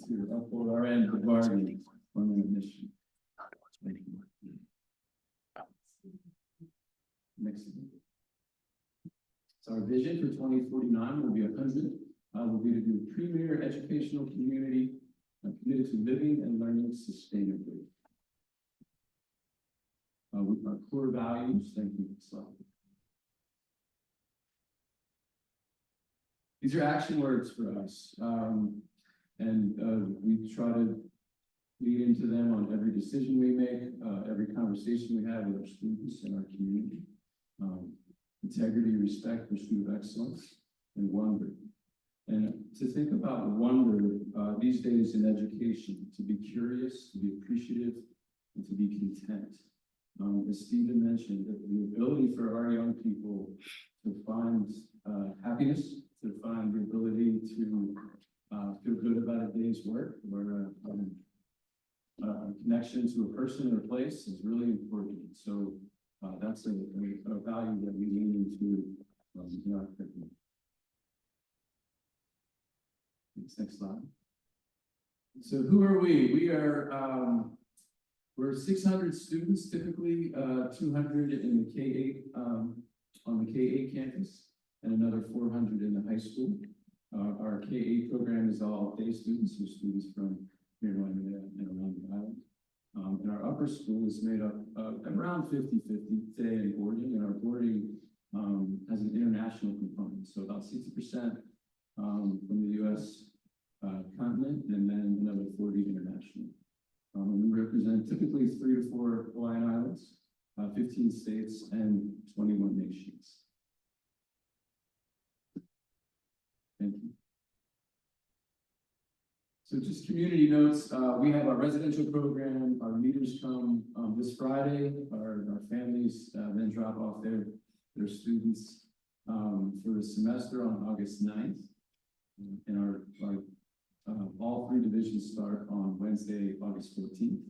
to uphold our end of the bargain on the mission. Next. So our vision for 2049 will be 100. Will be to be a premier educational community committed to living and learning sustainably. With our core values, thank you. These are action words for us, and we try to lead into them on every decision we make, every conversation we have with our students and our community. Integrity, respect, pursuit of excellence, and wonder. And to think about wonder these days in education, to be curious, to be appreciative, and to be content. As Stephen mentioned, the ability for our young people to find happiness, to find the ability to feel good about a day's work, or a connection to a person or a place is really important. So that's a value that we lean into in our curriculum. Next slide. So who are we? We are we're 600 students, typically 200 in the K-8 on the K-8 campus, and another 400 in the high school. Our K-8 program is all day students, so students from here in Waimea and around the island. And our upper school is made up of around 50-50 day and boarding, and our boarding has an international component, so about 60% from the U.S. Continent, and then another 40 international. We represent typically 3 to 4 Hawaiian islands, 15 states, and 21 nations. Thank you. So just community notes, we have our residential program. Our leaders come this Friday. Our families then drop off their students for the semester on August 9th. And our all 3 divisions start on Wednesday, August 14th.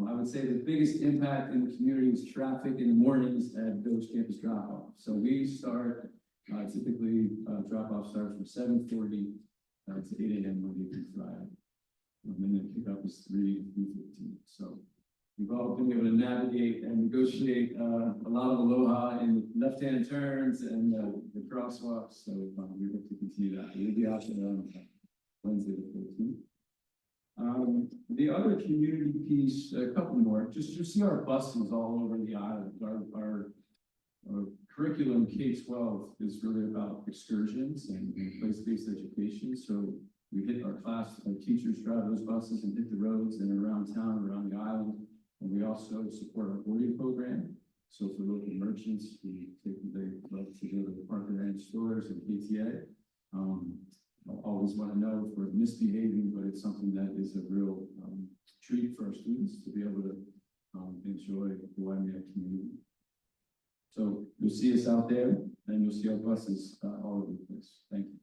I would say the biggest impact in the community is traffic in the mornings at Village Campus drop-off. So we start, typically drop-off starts from 7:40 to 8 a.m. Monday through Friday. And then pickup is 3 to 3:15. So we've all been able to navigate and negotiate a lot of aloha in left-hand turns and the crosswalks. So we hope to continue that. We'll be out there on Wednesday the 14th. The other community piece, a couple more, just you see our buses all over the island. Our curriculum K-12 is really about excursions and place-based education. So we hit our teachers drive those buses and hit the roads and around town, around the island. And we also support our boarding program. So for local merchants, they love to go to the Park and Ranch stores and PTA. I always want to know if we're misbehaving, but it's something that is a real treat for our students to be able to enjoy the Waimea community. So you'll see us out there, and you'll see our buses all over the place. Thank you.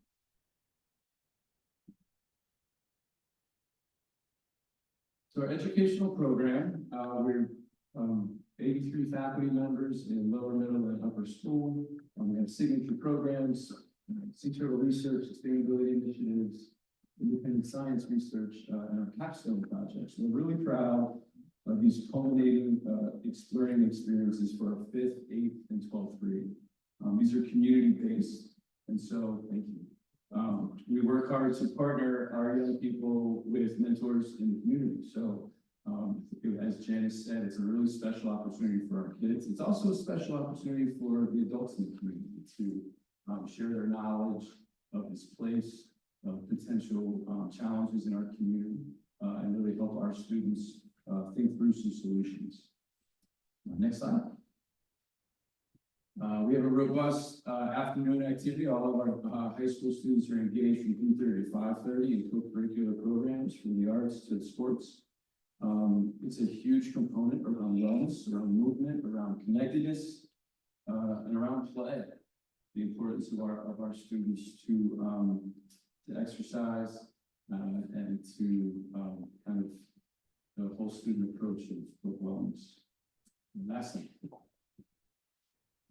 So our educational program, we're 83 faculty members in lower, middle, and upper school. We have signature programs, sea turtle research, sustainability initiatives, independent science research, and our capstone projects. We're really proud of these culminating learning experiences for our 5th, 8th, and 12th grade. These are community-based, and so thank you. We work hard to partner our young people with mentors in the community. So, as Janice said, it's a really special opportunity for our kids. It's also a special opportunity for the adults in the community to share their knowledge of this place, of potential challenges in our community, and really help our students think through some solutions. Next slide. We have a robust afternoon activity. All of our high school students are engaged from 3:30 to 5:30 in co-curricular programs, from the arts to sports. It's a huge component around wellness, around movement, around connectedness, and around play. The importance of our students to exercise and to kind of the whole student approach of wellness. And lastly,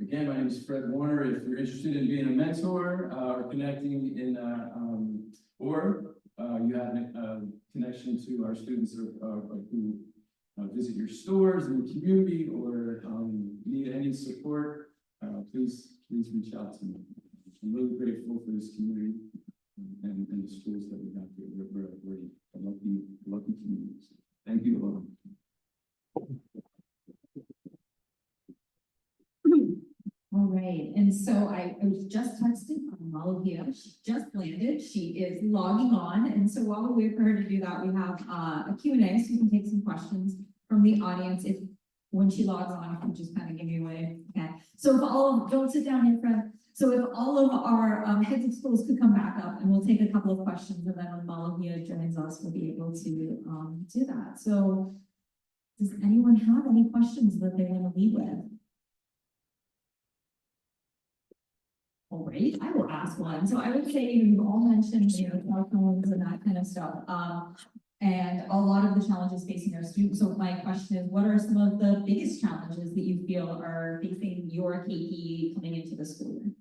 again, my name is Fred Warner. If you're interested in being a mentor or connecting in, or you have a connection to our students who visit your stores in the community, or need any support, please reach out to me. I'm really grateful for this community and the schools that we have here. We're lucky communities. Thank you, Alo. All right, and so I was just texting from Nāwahīo. She just landed. She is logging on, and so while we wait for her to do that, we have a Q&A, so you can take some questions from the audience if when she logs on. I can just kind of give you away. Okay. So if all of, don't sit down here, Fred. So if all of our heads of schools could come back up, and we'll take a couple of questions, and then when Nāwahīo joins us, we'll be able to do that. So does anyone have any questions that they want to lead with? All right, I will ask one. So I would say you've all mentioned, cell phones and that kind of stuff, and a lot of the challenges facing our students. So my question is, what are some of the biggest challenges that you feel are facing your KP coming into the school year?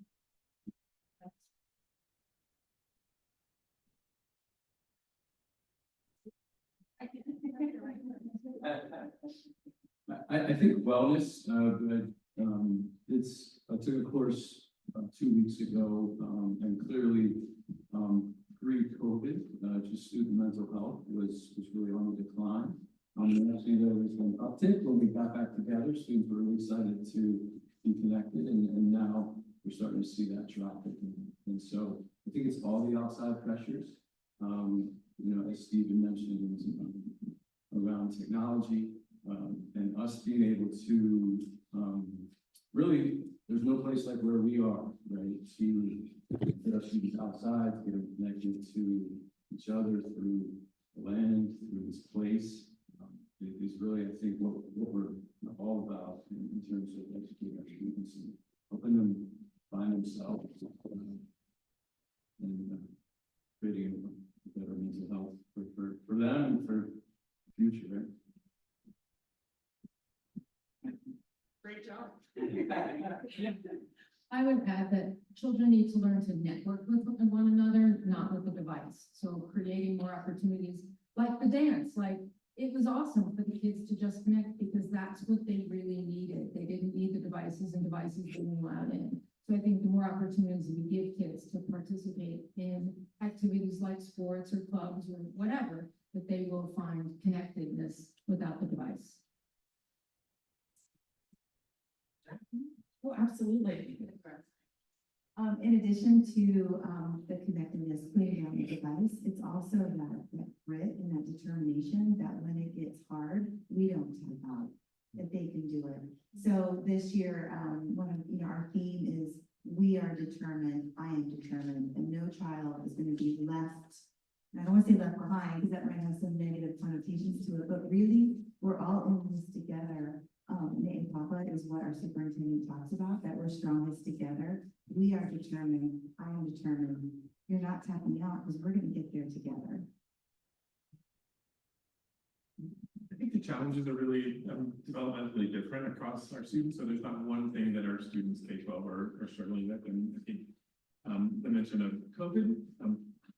I think wellness, but I took a course 2 weeks ago, and clearly pre-COVID, just student mental health was really on the decline. And actually there was an uptick when we got back together. Students were really excited to be connected, and now we're starting to see that drop. And so I think it's all the outside pressures, as Stephen mentioned, around technology, and us being able to really, there's no place like where we are, right? To get our students outside, get them connected to each other through the land, through this place. It is really, I think, what we're all about in terms of educating our students and helping them find themselves, and creating a better mental health for them and for the future, right? Great job. I would add that children need to learn to network with one another, not with the device. So creating more opportunities, like the dance, like it was awesome for the kids to just connect because that's what they really needed. They didn't need the devices, and devices being allowed in. So I think the more opportunities we give kids to participate in activities like sports or clubs or whatever, that they will find connectedness without the device. Oh, absolutely. In addition to the connectedness putting on the device, it's also that grit and that determination that when it gets hard, we don't tap out, that they can do it. So this year, one of our theme is we are determined, I am determined, and no child is going to be left. And I don't want to say left behind because that might have some negative connotations to it, but really, we're all in this together. And Papa is what our superintendent talks about, that we're strongest together. We are determined. I am determined. You're not tapping out because we're going to get there together. think the challenges are really developmentally different across our students. So there's not one thing that our students K-12 are struggling with. And I think the mention of COVID,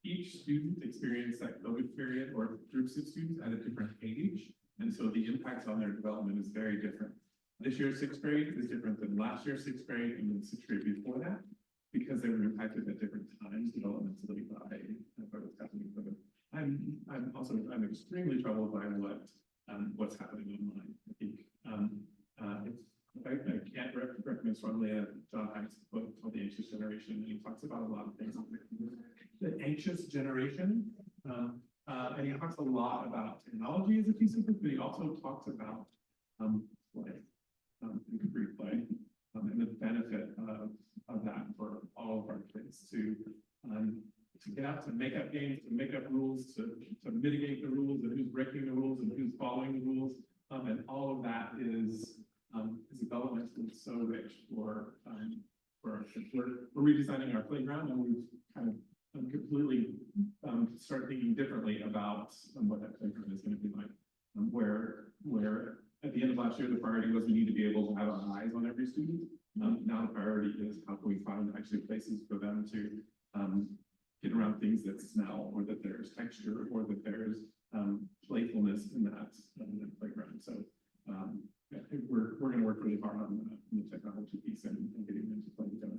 each student experienced that COVID period or groups of students at a different age. And so the impacts on their development is very different. This year's sixth grade is different than last year's sixth grade and the sixth grade before that, because they were impacted at different times developmentally by what's happening. I'm extremely troubled by what's happening online. I think I can't recommend strongly John Hines' book called The Anxious Generation, and he talks about a lot of things. The anxious generation, and he talks a lot about technology as a piece of it, but he also talks about play, free play, and the benefit of that for all of our kids to get out, to make up games, to make up rules, to mitigate the rules, and who's breaking the rules and who's following the rules, and all of that is developmentally so rich for our kids. We're redesigning our playground, and we've kind of completely start thinking differently about what that playground is going to be like. Where at the end of last year, the priority was we need to be able to have eyes on every student. Now the priority is how can we find actually places for them to get around things that smell, or that there's texture, or that there's playfulness in that playground. So I think we're going to work really hard on the technology piece and getting them to play together.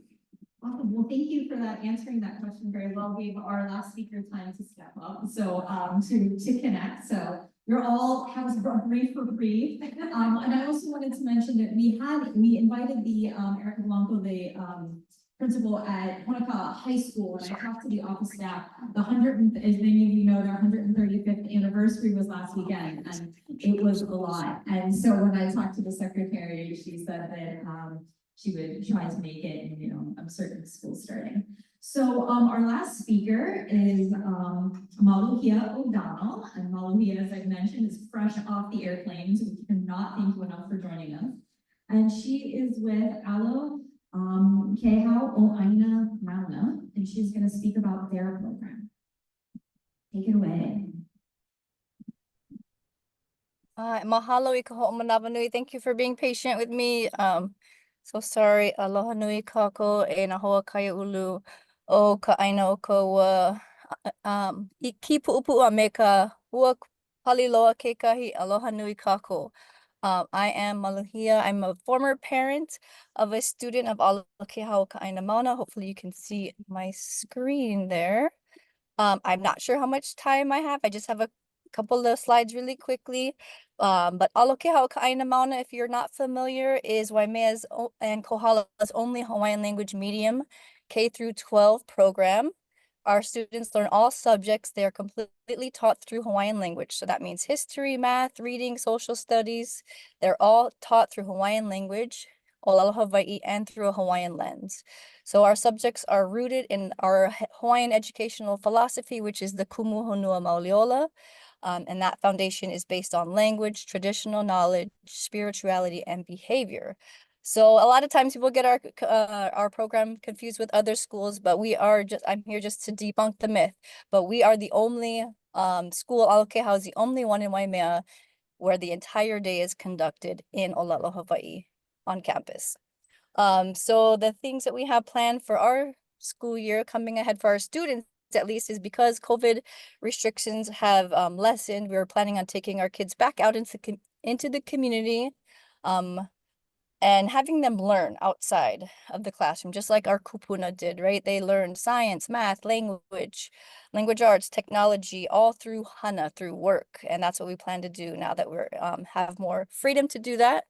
Awesome. Well, thank you for that, answering that question very well. Gave our last speaker time to step up, so to connect. So you're all have a brief for brief. And I also wanted to mention that we invited the Erica Blanco, the principal at Honoka High School, and I talked to the office staff. The as many of you know, their 135th anniversary was last weekend, and it was a lot. And so when I talked to the secretary, she said that she would try to make it, and I'm certain school's starting. So our last speaker is Maluhia O'Donnell, and Maluhia, as I've mentioned, is fresh off the airplane, so we cannot thank you enough for joining us. And she is with ʻAlo, Kēhau, ʻAina, Mauna, and she's going to speak about their program. Take it away. Mahalo I ka hoʻomanawa nui. Thank you for being patient with me. So sorry. Aloha nui kako e na hoa kaya ulu o Ka Aina o ka ua. I ki puʻupuʻu a me ka ua paliloa kekahi. Aloha nui kako. I am Maluhia. I'm a former parent of a student of ʻAlo Kēhau Ka Aina Mauna. Hopefully you can see my screen there. I'm not sure how much time I have. I just have a couple of slides really quickly. But ʻAlo Kēhau Ka Aina Mauna, if you're not familiar, is Waimea's and Kohala's only Hawaiian language medium K through 12 program. Our students learn all subjects. They are completely taught through Hawaiian language. So that means history, math, reading, social studies. They're all taught through Hawaiian language, ʻŌlelo Hawaii, and through a Hawaiian lens. So our subjects are rooted in our Hawaiian educational philosophy, which is the Kumu Honua Mauliola. And that foundation is based on language, traditional knowledge, spirituality, and behavior. So a lot of times people get our program confused with other schools, but I'm here just to debunk the myth. But we are the only school, ʻAlo Kēhau is the only one in Waimea where the entire day is conducted in ʻŌlelo Hawaii on campus. So the things that we have planned for our school year coming ahead for our students, at least, is because COVID restrictions have lessened. We're planning on taking our kids back out into the community and having them learn outside of the classroom, just like our kupuna did, right? They learned science, math, language arts, technology, all through hana, through work. And that's what we plan to do now that we're have more freedom to do that.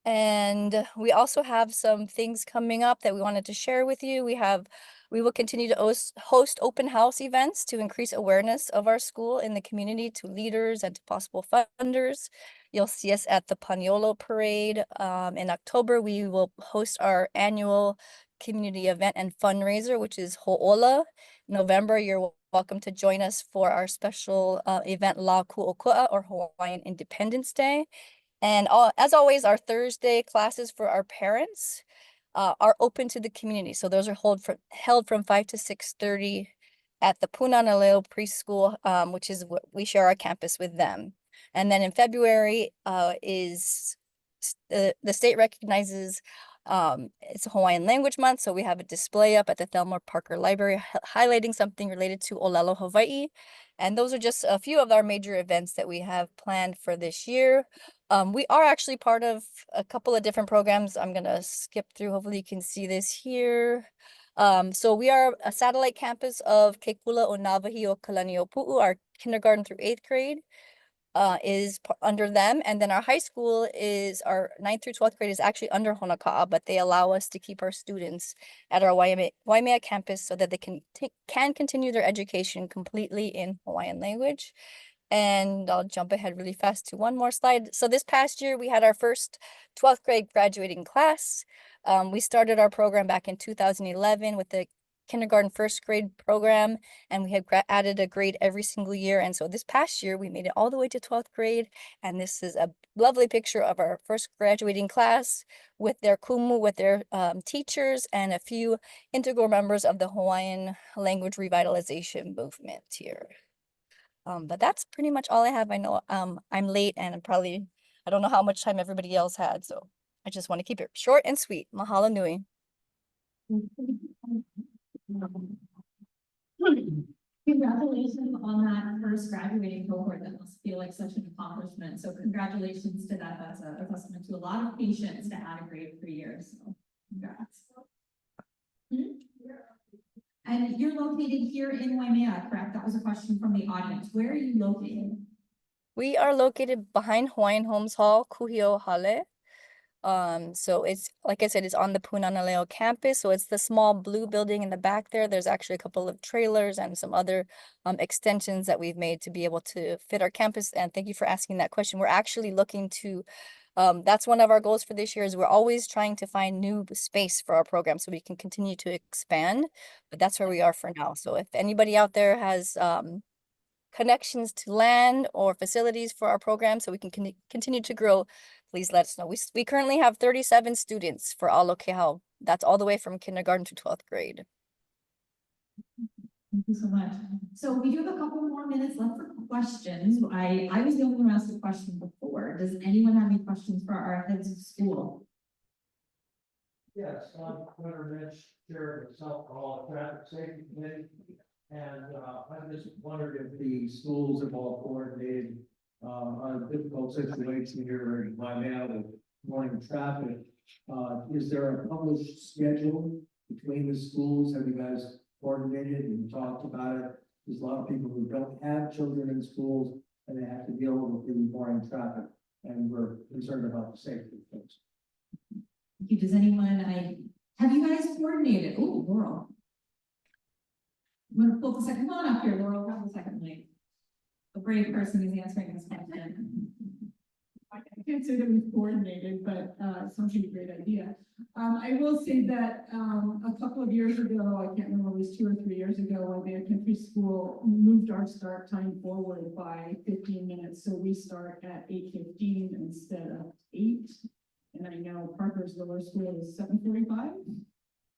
And we also have some things coming up that we wanted to share with you. We will continue to host open house events to increase awareness of our school in the community to leaders and to possible funders. You'll see us at the Paniolo Parade. In October, we will host our annual community event and fundraiser, which is Ho'ola. November, you're welcome to join us for our special event La Ku'okua, or Hawaiian Independence Day. And as always, our Thursday classes for our parents are open to the community. So those are held from 5 to 6:30 at the Punana preschool, which is what we share our campus with them. And then in February is the state recognizes it's a Hawaiian Language Month, so we have a display up at the Thelma Parker Library highlighting something related to ʻŌlelo Hawaii. And those are just a few of our major events that we have planned for this year. We are actually part of a couple of different programs. I'm gonna skip through. Hopefully you can see this here. So we are a satellite campus of Ke Kula o Nāwahīokalaniʻōpuʻu. Our kindergarten through 8th grade is under them. And then our high school is our 9th through 12th grade is actually under Honaka'a, but they allow us to keep our students at our Waimea campus so that they can continue their education completely in Hawaiian language. And I'll jump ahead really fast to one more slide. So this past year, we had our first 12th grade graduating class. We started our program back in 2011 with the kindergarten first grade program, and we have added a grade every single year. And so this past year, we made it all the way to 12th grade. And this is a lovely picture of our first graduating class with their kumu, with their teachers, and a few integral members of the Hawaiian language revitalization movement here. But that's pretty much all I have. I know I'm late and I don't know how much time everybody else had. So I just want to keep it short and sweet. Mahalo nui. Congratulations on that first graduating cohort. That must feel like such an accomplishment. So congratulations to that. That's a testament to a lot of patience to add a grade per year. So congrats. And you're located here in Waimea, correct? That was a question from the audience. Where are you located? We are located behind Hawaiian Homes Hall, Kuhio Hale. So it's, like I said, it's on the Punana campus. So it's the small blue building in the back there. There's actually a couple of trailers and some other extensions that we've made to be able to fit our campus. And thank you for asking that question. We're actually looking to, that's one of our goals for this year is we're always trying to find new space for our program so we can continue to expand, but that's where we are for now. So if anybody out there has connections to land or facilities for our program so we can continue to grow, please let us know. We currently have 37 students for ʻAlo Kēhau. That's all the way from kindergarten to 12th grade. Thank you so much. So we do have a couple more minutes left for questions. I was the only one who asked a question before. Does anyone have any questions for our heads of school? Yes, I'm Hunter Mitch, Chair of the South Carolina Traffic Safety Committee. And I just wondered if the schools have all coordinated on a difficult situation here in Waimea with morning traffic. Is there a published schedule between the schools? Have you guys coordinated and talked about it? There's a lot of people who don't have children in schools and they have to deal with the morning traffic, and we're concerned about the safety of things. Does anyone, have you guys coordinated? Oh, Laurel. I'm gonna pull the second one up here. Laurel, have the second mic. A brave person is answering this question. I can't say that we've coordinated, but it sounds like a great idea. I will say that a couple of years ago, I can't remember, it was 2 or 3 years ago, Waimea Country School moved our start time forward by 15 minutes. So we start at 8:15 instead of 8. And I know Parker's lower school is 7:45.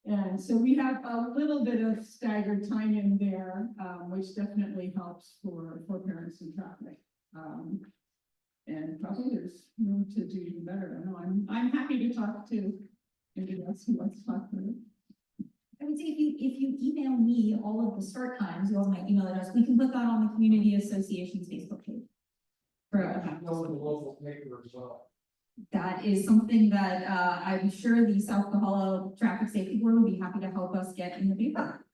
And so we have a little bit of staggered time in there, which definitely helps for parents in traffic. And probably there's room to do even better. I don't know. I'm happy to talk to anybody else who wants to talk to me. I would say if you email me all of the start times, you have my email address, we can put that on the Community Association's Facebook page. For the local paper as well. that is something that I'm sure the South Kahala Traffic Safety Board would be happy to help us get in the paper.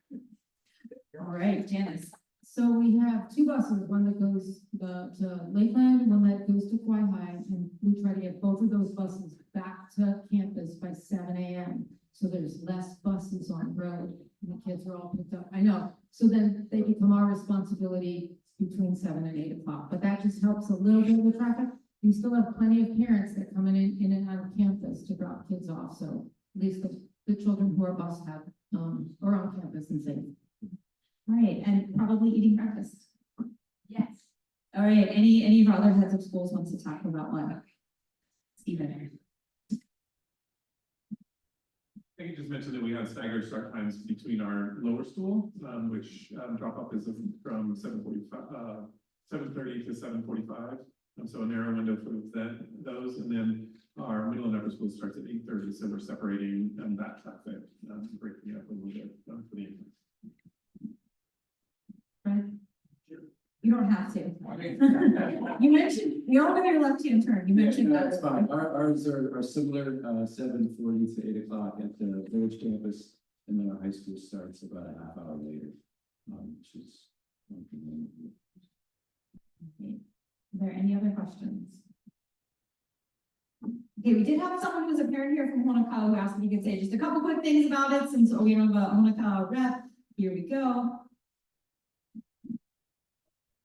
All right, Janice. So we have 2 buses, one that goes to Lakeland, one that goes to Waihai, and we try to get both of those buses back to campus by 7 a.m. So there's less buses on the road, and the kids are all picked up. I know. So then they become our responsibility between 7 and 8 o'clock, but that just helps a little bit with the traffic. We still have plenty of parents that come in and out of campus to drop kids off. So at least the children who are bus have are on campus and safe. All right, and probably eating breakfast. Yes. All right, any of our other heads of schools wants to talk about one? Stephen. I can just mention that we have staggered start times between our lower school, which drop off is from 7:30 to 7:45. So a narrow window for those, and then our middle and upper school starts at 8:30. So we're separating that traffic, breaking it up a little bit for the evening. Right? You don't have to. You mentioned, we all know your left-hand turn. You mentioned Yeah, that. that's fine. Ours are similar, 7:40 to 8 o'clock at the village campus, and then our high school starts about a half hour later, which is. Are there any other questions? Okay, we did have someone who's a parent here from Honoka'a who asked if you could say just a couple quick things about it since we have a Honoka'a rep. Here we go.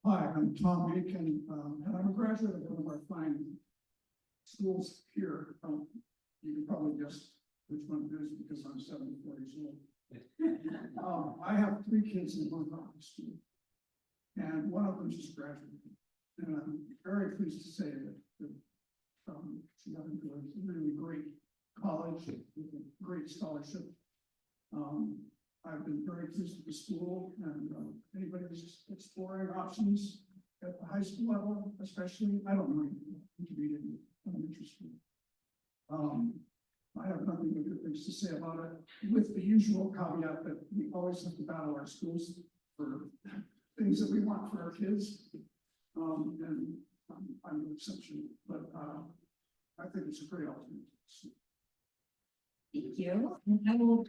Hi, I'm Tom Aiken, and I'm a graduate of one of our fine schools here. You can probably guess which one it is because I'm 74 years old. I have 3 kids in one high school, and one of them just graduated. And I'm very pleased to say that she got into a really great college with a great scholarship. I've been very pleased with the school, and anybody who's exploring options at the high school level, especially, I don't know, intermediate and elementary school. I have nothing but good things to say about it, with the usual caveat that we always have to battle our schools for things that we want for our kids. And I'm an exception, but I think it's a great alternative. Thank you. And I will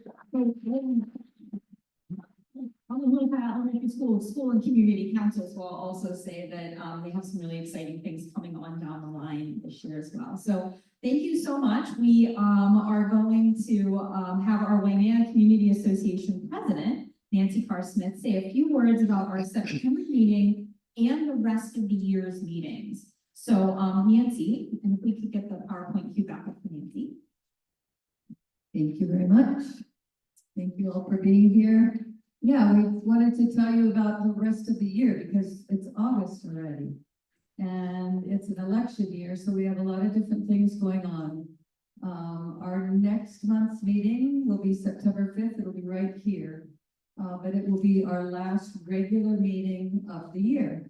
on the Honoka'a Elementary School and Community Council, so I'll also say that they have some really exciting things coming on down the line this year as well. So thank you so much. We are going to have our Waimea Community Association President, Nancy Carr Smith, say a few words about our September meeting and the rest of the year's meetings. So Nancy, and if we could get the PowerPoint cue back up for Nancy. Thank you very much. Thank you all for being here. Yeah, we wanted to tell you about the rest of the year because it's August already. And it's an election year, so we have a lot of different things going on. Our next month's meeting will be September 5th. It'll be right here. But it will be our last regular meeting of the year.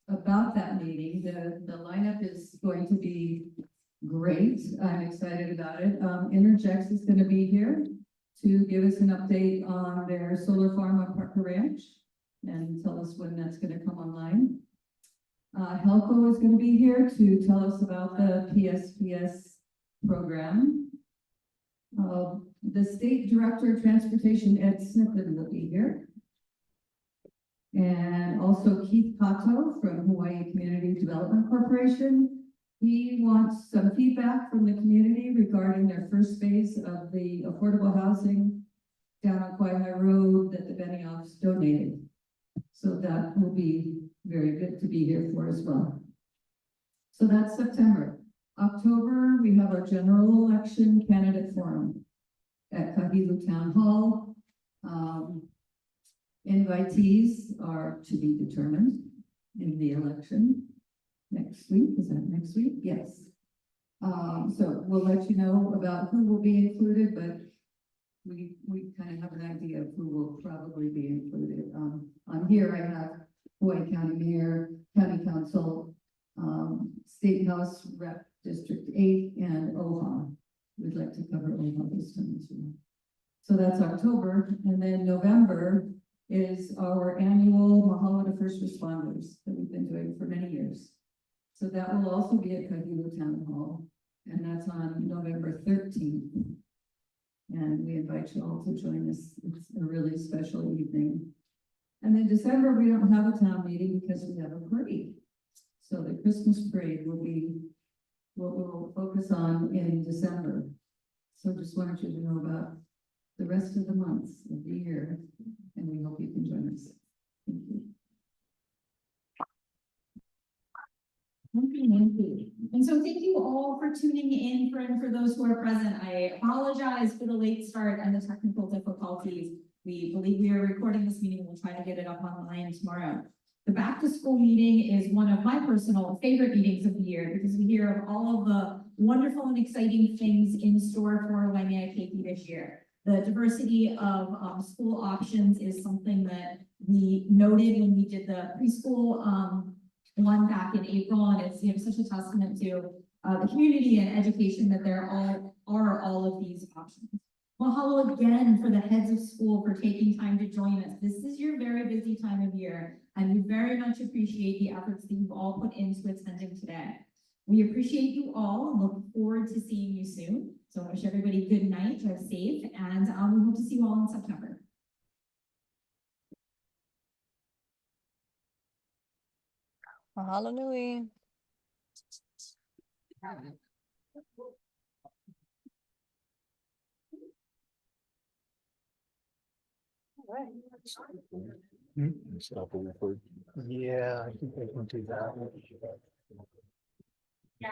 About that meeting, the lineup is going to be great. I'm excited about it. Interjex is going to be here to give us an update on their solar farm on Parker Ranch and tell us when that's going to come online. Helco is going to be here to tell us about the PSPS program. The State Director of Transportation, Ed Snippen, will be here. And also Keith Pato from Hawaii Community Development Corporation. He wants some feedback from the community regarding their first phase of the affordable housing down on Waimea Road that the Benioffs donated. So that will be very good to be here for as well. So that's September. October, we have our general election candidate forum at Kahilu Town Hall. Invitees are to be determined in the election. Next week, is that next week? Yes. So we'll let you know about who will be included, but we kind of have an idea of who will probably be included. On here I have Hawaii County Mayor, County Council, State House Rep District 8, and OHA. We'd like to cover OHA this time as well. So that's October, and then November is our annual Mahalo to First Responders that we've been doing for many years. So that will also be at Kahilu Town Hall, and that's on November 13th. And we invite you all to join us. It's a really special evening. And then December, we don't have a town meeting because we have a parade. So the Christmas parade will be what we'll focus on in December. So just wanted you to know about the rest of the months of the year, and we hope you can join us. Thank you. Okay, Nancy. And so thank you all for tuning in. For those who are present, I apologize for the late start and the technical difficulties. We believe we are recording this meeting. We'll try to get it up online tomorrow. The back to school meeting is one of my personal favorite meetings of the year because we hear of all of the wonderful and exciting things in store for Waimea Keiki this year. The diversity of school options is something that we noted when we did the preschool one back in April, and it's, you know, such a testament to the community and education that there are all of these options. Mahalo again for the heads of school for taking time to join us. This is your very busy time of year, and we very much appreciate the efforts that you've all put into attending today. We appreciate you all and look forward to seeing you soon. So I wish everybody good night, drive safe, and we hope to see you all in September. Mahalo nui. Yeah, I think I can do that. Yeah.